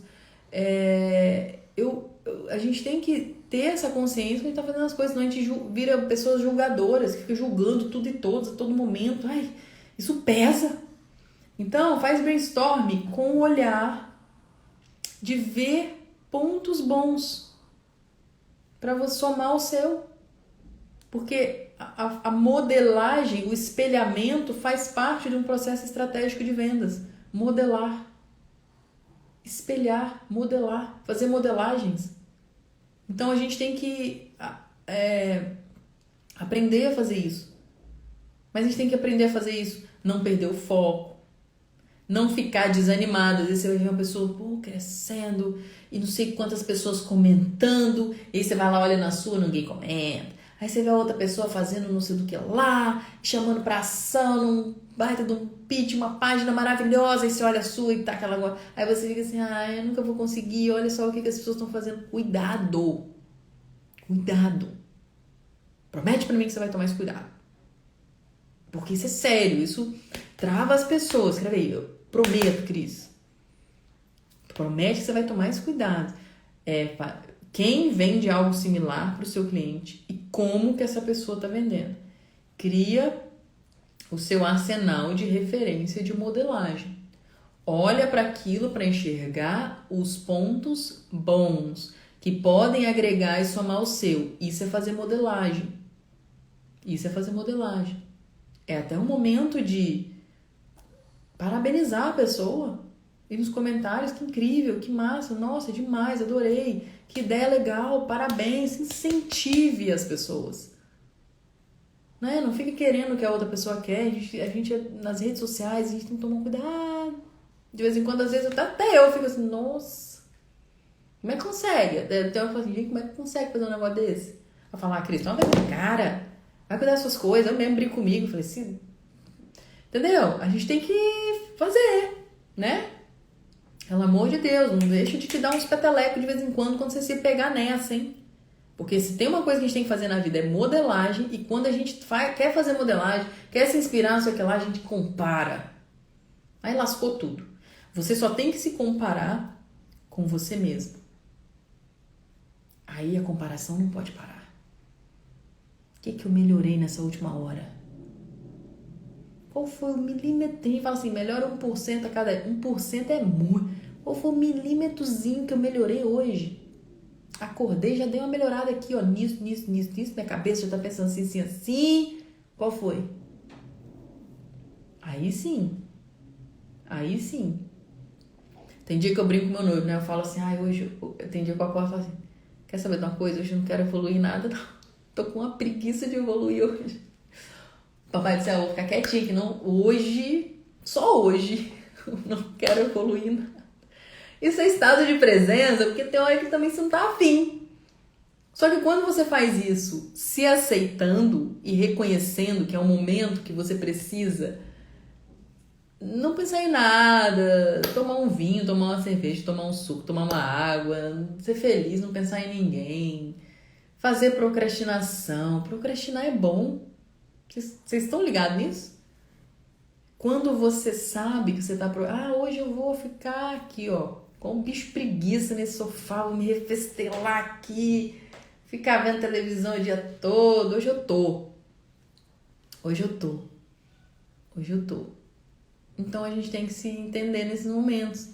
A gente tem que ter essa consciência que a gente tá fazendo as coisas, senão a gente vira pessoas julgadoras, que fica julgando tudo e todos, a todo momento. Ai, isso pesa. Então, faz brainstorm com o olhar de ver pontos bons para você somar o seu. Porque a modelagem, o espelhamento faz parte de um processo estratégico de vendas. Modelar. Espelhar, modelar, fazer modelagens. Então a gente tem que aprender a fazer isso. Mas a gente tem que aprender a fazer isso, não perder o foco, não ficar desanimado. Às vezes você vai ver uma pessoa crescendo e não sei quantas pessoas comentando, e aí você vai lá, olha na sua, ninguém comenta. Aí você vê a outra pessoa fazendo não sei do que lá, chamando pra ação, num baita de um pitch, uma página maravilhosa, aí você olha a sua e tá aquela... Aí você fica assim, eu nunca vou conseguir, olha só o que as pessoas estão fazendo. Cuidado! Cuidado! Promete pra mim que você vai tomar esse cuidado. Porque isso é sério, isso trava as pessoas. Escreve aí, eu prometo, Cris. Promete que você vai tomar esse cuidado. Quem vende algo similar para o seu cliente e como que essa pessoa está vendendo. Cria o seu arsenal de referência de modelagem. Olha para aquilo para enxergar os pontos bons que podem agregar e somar o seu. Isso é fazer modelagem. Isso é fazer modelagem. É até um momento de parabenizar a pessoa. E nos comentários, que incrível, que massa, nossa, demais, adorei, que ideia legal, parabéns, incentive as pessoas. Né? Não fique querendo o que a outra pessoa quer, a gente nas redes sociais, a gente tem que tomar cuidado. De vez em quando, às vezes, até eu fico assim, nossa, como é que consegue? Até eu falo assim, gente, como é que consegue fazer um negócio desse? Eu falo, Cris, toma vergonha, cara, vai cuidar das suas coisas, eu mesmo brinco comigo, falei assim, entendeu? A gente tem que fazer, né? Pelo amor de Deus, não deixa de te dar uns petelecos de vez em quando você se pegar nessa, hein? Porque se tem uma coisa que a gente tem que fazer na vida é modelagem, e quando a gente quer fazer modelagem, quer se inspirar, não sei o que lá, a gente compara. Aí lascou tudo. Você só tem que se comparar com você mesmo. Aí a comparação não pode parar. O que eu melhorei nessa última hora? Qual foi o milímetro? Fala assim, melhora 1% a cada... 1% é muito. Qual foi o milímetrozinho que eu melhorei hoje? Acordei, já dei uma melhorada aqui, ó. Nisso. Minha cabeça já tá pensando assim. Qual foi? Aí sim. Tem dia que eu brinco com meu noivo, né? Eu falo assim, hoje... Tem dia que eu acordo e falo assim, quer saber de uma coisa? Hoje eu não quero evoluir nada, não. Tô com uma preguiça de evoluir hoje. Papai do céu, eu vou ficar quietinho, que não, só hoje, eu não quero evoluir nada. Isso é estado de presença, porque tem hora que também você não tá afim. Só que quando você faz isso, se aceitando e reconhecendo que é um momento que você precisa não pensar em nada, tomar um vinho, tomar uma cerveja, tomar um suco, tomar uma água, ser feliz, não pensar em ninguém, fazer procrastinação. Procrastinar é bom. Vocês estão ligados nisso? Quando você sabe que você tá... hoje eu vou ficar aqui, ó, com um bicho preguiça nesse sofá, vou me refestelar aqui, ficar vendo televisão o dia todo. Hoje eu tô. Então a gente tem que se entender nesses momentos.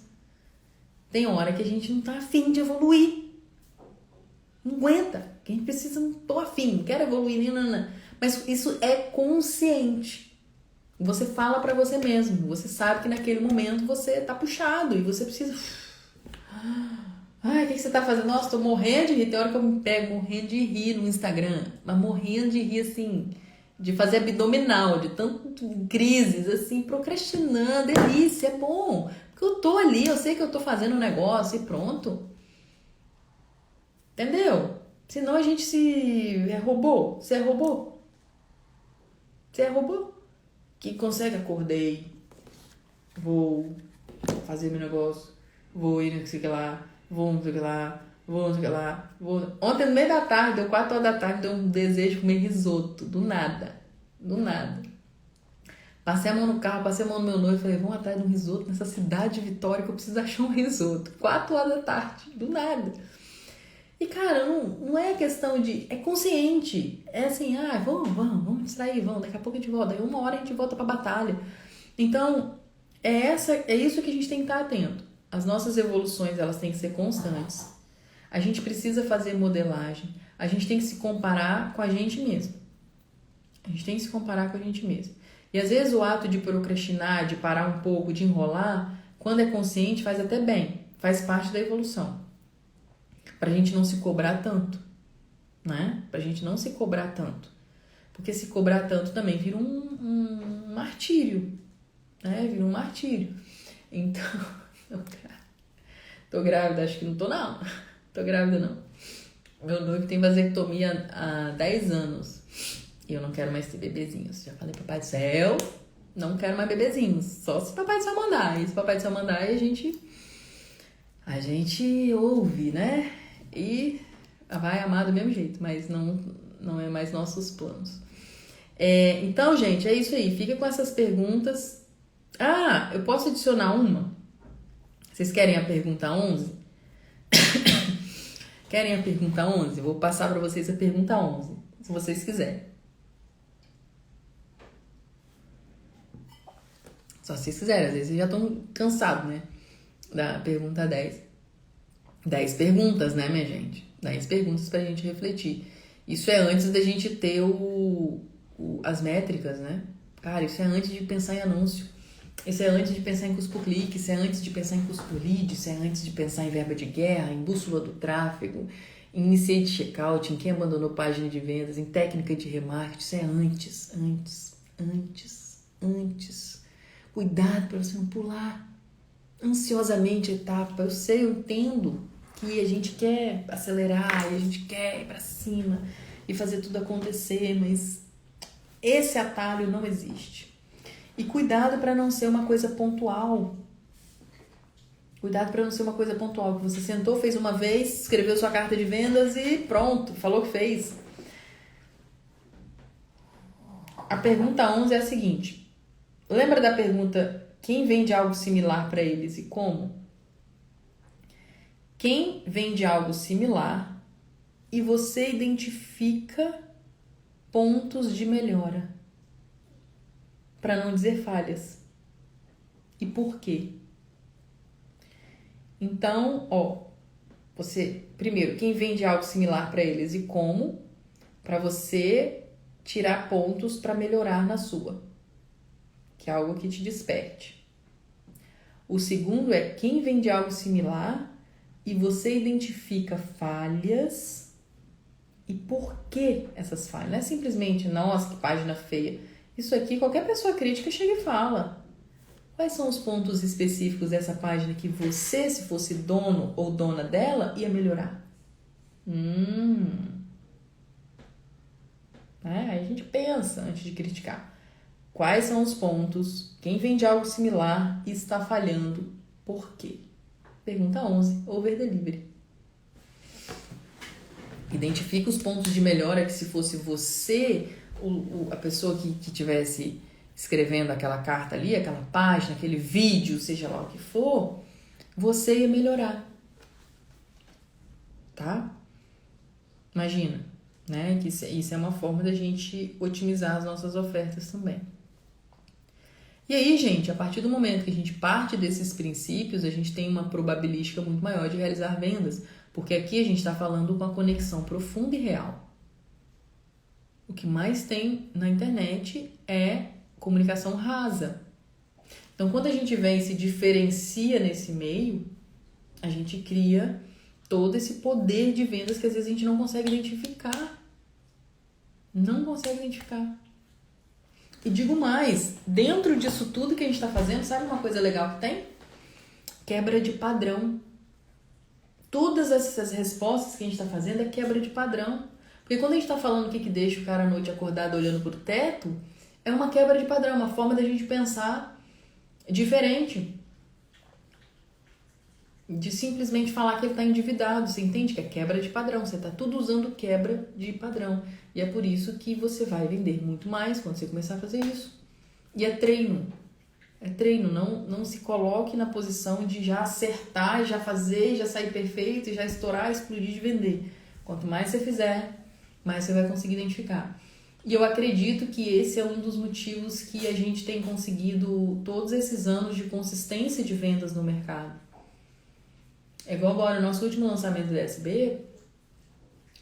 Tem hora que a gente não tá afim de evoluir. Não aguenta. Que a gente precisa, não tô afim, não quero evoluir, não. Mas isso é consciente. Você fala pra você mesmo. Você sabe que naquele momento você tá puxado e você precisa... Ai, o que você tá fazendo? Nossa, tô morrendo de rir. Tem hora que eu me pego morrendo de rir no Instagram. Mas morrendo de rir, assim, de fazer abdominal, de tanto crises, assim, procrastinando. Delícia, é bom. Porque eu tô ali, eu sei que eu tô fazendo um negócio e pronto. Entendeu? Senão a gente se... é robô. Você é robô? Você é robô? Que consegue, acordei, vou fazer meu negócio, vou ir não sei o que lá, vou não sei o que lá, vou não sei o que lá, vou... Ontem, no meio da tarde, deu 4 horas da tarde, deu um desejo de comer risoto, do nada, do nada. Passei a mão no carro, passei a mão no meu noivo, falei, vamos atrás de um risoto nessa cidade de Vitória que eu preciso achar um risoto. 4 horas da tarde, do nada. E, cara, não é questão de... é consciente. É assim, vamos distrair, vamos, daqui a pouco a gente volta. Daí 1 hora a gente volta pra batalha. Então, é isso que a gente tem que estar atento. As nossas evoluções, elas têm que ser constantes. A gente precisa fazer modelagem. A gente tem que se comparar com a gente mesmo. A gente tem que se comparar com a gente mesmo. E às vezes o ato de procrastinar, de parar um pouco, de enrolar, quando é consciente, faz até bem. Faz parte da evolução. Pra gente não se cobrar tanto, né? Pra gente não se cobrar tanto. Porque se cobrar tanto também vira um martírio, né? Vira um martírio. Então, tô grávida, acho que não tô não. Tô grávida não. Meu noivo tem vasectomia há 10 anos. E eu não quero mais ter bebezinhos. Já falei, papai do céu, não quero mais bebezinhos. Só se papai do céu mandar. E se papai do céu mandar, a gente ouve, né? E vai amar do mesmo jeito, mas não é mais nossos planos. Então, gente, é isso aí. Fica com essas perguntas. Ah, eu posso adicionar uma? Vocês querem a pergunta 11? Querem a pergunta 11? Eu vou passar para vocês a pergunta 11, se vocês quiserem. Só se vocês quiserem, às vezes vocês já estão cansados, né? Da pergunta 10. 10 perguntas, né, minha gente? 10 perguntas pra gente refletir. Isso é antes da gente ter as métricas, né? Cara, isso é antes de pensar em anúncio. Isso é antes de pensar em custo por clique. Isso é antes de pensar em custo por lead. Isso é antes de pensar em verba de guerra, em bússola do tráfego, em iniciate checkout, em quem abandonou página de vendas, em técnica de remarketing. Isso é antes. Cuidado para você não pular ansiosamente a etapa. Eu sei, eu entendo que a gente quer acelerar e a gente quer ir para cima e fazer tudo acontecer, mas esse atalho não existe. E cuidado para não ser uma coisa pontual. Cuidado para não ser uma coisa pontual, que você sentou, fez uma vez, escreveu sua carta de vendas e pronto, falou que fez. A pergunta 11 é a seguinte. Lembra da pergunta, quem vende algo similar para eles e como? Quem vende algo similar e você identifica pontos de melhora, para não dizer falhas. E por quê? Então, você, primeiro, quem vende algo similar para eles e como, para você tirar pontos para melhorar na sua, que é algo que te desperte. O segundo é quem vende algo similar e você identifica falhas e por que essas falhas. Não é simplesmente, nossa, que página feia. Isso aqui, qualquer pessoa crítica chega e fala. Quais são os pontos específicos dessa página que você, se fosse dono ou dona dela, ia melhorar? Aí a gente pensa antes de criticar. Quais são os pontos? Quem vende algo similar e está falhando? Por quê? Pergunta 11, over delivery. Identifica os pontos de melhora que, se fosse você, a pessoa que tivesse escrevendo aquela carta ali, aquela página, aquele vídeo, seja lá o que for, você ia melhorar. Tá? Imagina, né? Que isso é uma forma da gente otimizar as nossas ofertas também. E aí, gente, a partir do momento que a gente parte desses princípios, a gente tem uma probabilística muito maior de realizar vendas, porque aqui a gente está falando com a conexão profunda e real. O que mais tem na internet é comunicação rasa. Então, quando a gente vem e se diferencia nesse meio, a gente cria todo esse poder de vendas que às vezes a gente não consegue identificar. Não consegue identificar. E digo mais, dentro disso tudo que a gente está fazendo, sabe uma coisa legal que tem? Quebra de padrão. Todas essas respostas que a gente está fazendo é quebra de padrão. Porque quando a gente está falando o que deixa o cara à noite acordado olhando para o teto, é uma quebra de padrão, uma forma da gente pensar diferente. De simplesmente falar que ele está endividado. Você entende que é quebra de padrão. Você está tudo usando quebra de padrão. E é por isso que você vai vender muito mais quando você começar a fazer isso. E é treino. É treino. Não se coloque na posição de já acertar, já fazer, já sair perfeito, já estourar, explodir de vender. Quanto mais você fizer, mais você vai conseguir identificar. E eu acredito que esse é um dos motivos que a gente tem conseguido todos esses anos de consistência de vendas no mercado. É igual agora, no nosso último lançamento do SB,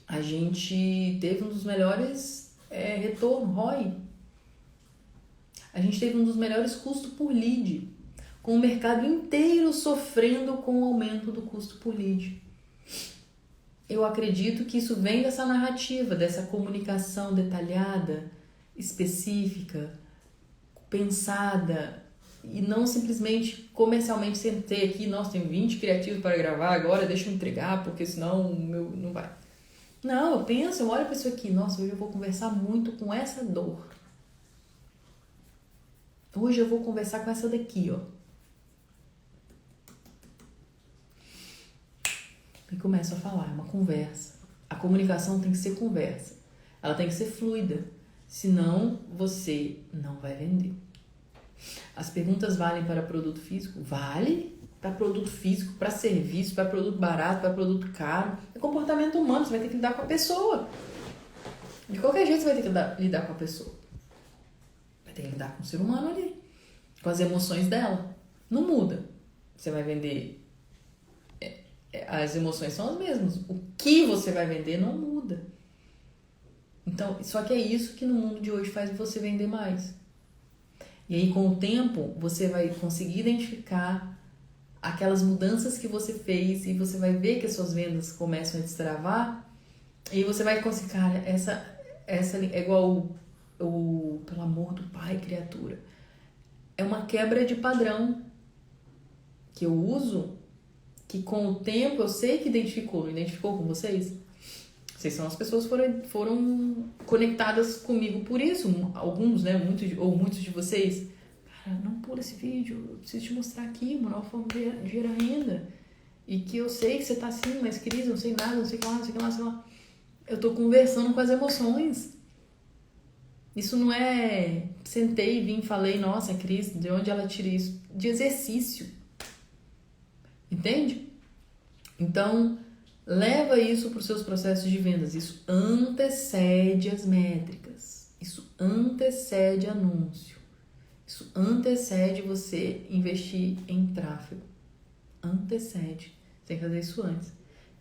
a gente teve um dos melhores retorno, ROI. A gente teve um dos melhores custos por lead, com o mercado inteiro sofrendo com o aumento do custo por lead. Eu acredito que isso vem dessa narrativa, dessa comunicação detalhada, específica, pensada, e não simplesmente comercialmente sentei aqui, nossa, tenho 20 criativos para gravar agora, deixa eu entregar, porque senão o meu não vai. Não, eu penso, eu olho para isso aqui, nossa, hoje eu vou conversar muito com essa dor. Hoje eu vou conversar com essa daqui, ó. E começo a falar, é uma conversa. A comunicação tem que ser conversa. Ela tem que ser fluida, senão você não vai vender. As perguntas valem para produto físico? Vale para produto físico, para serviço, para produto barato, para produto caro. É comportamento humano, você vai ter que lidar com a pessoa. De qualquer jeito você vai ter que lidar com a pessoa. Vai ter que lidar com o ser humano ali, com as emoções dela. Não muda. Você vai vender... As emoções são as mesmas. O que você vai vender não muda. Então, só que é isso que no mundo de hoje faz você vender mais. E aí, com o tempo, você vai conseguir identificar aquelas mudanças que você fez e você vai ver que as suas vendas começam a destravar e você vai conseguir, cara, essa é igual pelo amor do Pai, criatura. É uma quebra de padrão que eu uso, que com o tempo eu sei que identificou. Não identificou com vocês? Vocês são as pessoas que foram conectadas comigo por isso. Alguns, né? Muitos de vocês. Cara, não pula esse vídeo. Eu preciso te mostrar aqui uma nova forma de gerar renda. E que eu sei que você tá assim, mas Cris, não sei nada, não sei o que lá, não sei o que lá, sei lá. Eu tô conversando com as emoções. Isso não é... Sentei, vim, falei, nossa, Cris, de onde ela tira isso? De exercício. Entende? Então... leva isso para os seus processos de vendas. Isso antecede as métricas. Isso antecede anúncio. Isso antecede você investir em tráfego. Antecede. Você tem que fazer isso antes.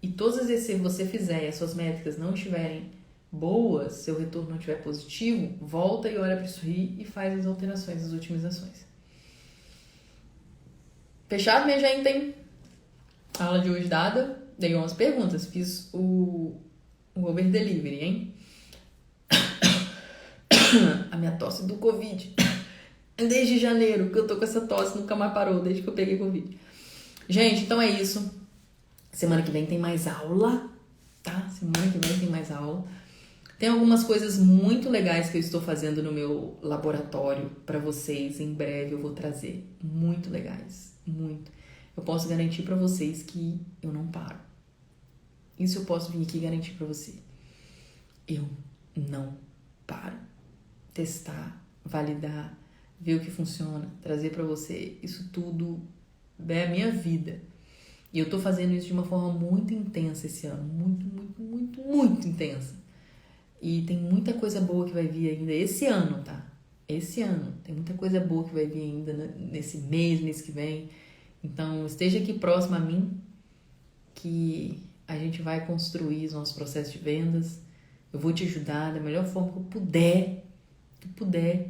E todas as vezes que você fizer e as suas métricas não estiverem boas, seu retorno não estiver positivo, volta e olha para isso aí e faz as alterações, as otimizações. Fechado, minha gente? A aula de hoje dada. Dei umas perguntas, fiz o over delivery, hein? A minha tosse do Covid. Desde janeiro que eu tô com essa tosse, nunca mais parou, desde que eu peguei Covid. Gente, então é isso. Semana que vem tem mais aula, tá? Semana que vem tem mais aula. Tem algumas coisas muito legais que eu estou fazendo no meu laboratório para vocês. Em breve eu vou trazer. Muito legais, muito. Eu posso garantir para vocês que eu não paro. Isso eu posso vir aqui e garantir para você. Eu não paro. Testar, validar, ver o que funciona, trazer para você. Isso tudo é a minha vida. E eu tô fazendo isso de uma forma muito intensa esse ano. Muito intensa. E tem muita coisa boa que vai vir ainda esse ano, tá? Esse ano. Tem muita coisa boa que vai vir ainda nesse mês que vem. Então, esteja aqui próximo a mim, que a gente vai construir os nossos processos de vendas. Eu vou te ajudar da melhor forma que eu puder,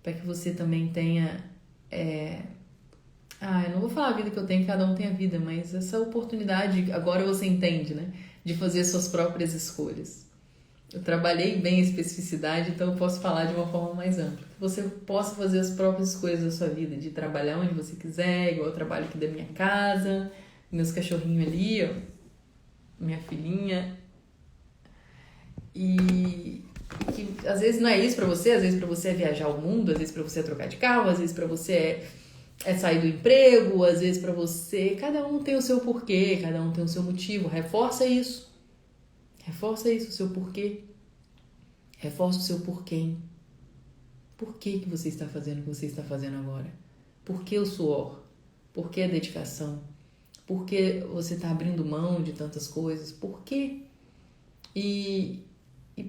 para que você também tenha Eu não vou falar a vida que eu tenho, cada um tem a vida, mas essa oportunidade, agora você entende, né? De fazer suas próprias escolhas. Eu trabalhei bem a especificidade, então eu posso falar de uma forma mais ampla. Que você possa fazer as próprias escolhas da sua vida, de trabalhar onde você quiser, igual eu trabalho aqui da minha casa, meus cachorrinhos ali, ó, minha filhinha. E que às vezes não é isso pra você, às vezes pra você é viajar o mundo, às vezes pra você é trocar de carro, às vezes pra você é sair do emprego, às vezes pra você... Cada um tem o seu porquê, cada um tem o seu motivo. Reforça isso, o seu porquê. Reforça o seu porquê. Por que você está fazendo o que você está fazendo agora? Por que o suor? Por que a dedicação? Por que você está abrindo mão de tantas coisas? Por quê? E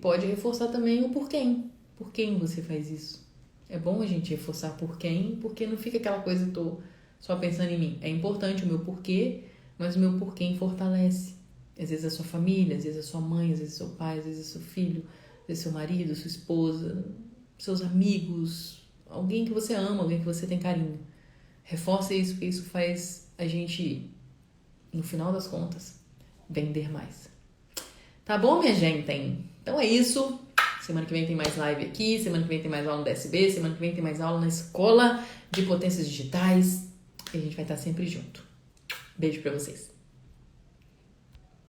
pode reforçar também o porquê. Por quem você faz isso? É bom a gente reforçar por quem, porque não fica aquela coisa, eu tô só pensando em mim. É importante o meu porquê, mas o meu porquê fortalece. Às vezes é a sua família, às vezes é a sua mãe, às vezes é seu pai, às vezes é seu filho, às vezes é seu marido, sua esposa, seus amigos, alguém que você ama, alguém que você tem carinho. Reforça isso, porque isso faz a gente, no final das contas, vender mais. Tá bom, minha gente? Então é isso. Semana que vem tem mais live aqui, semana que vem tem mais aula no DSB, semana que vem tem mais aula na Escola de Potências Digitais. E a gente vai estar sempre junto. Beijo pra vocês.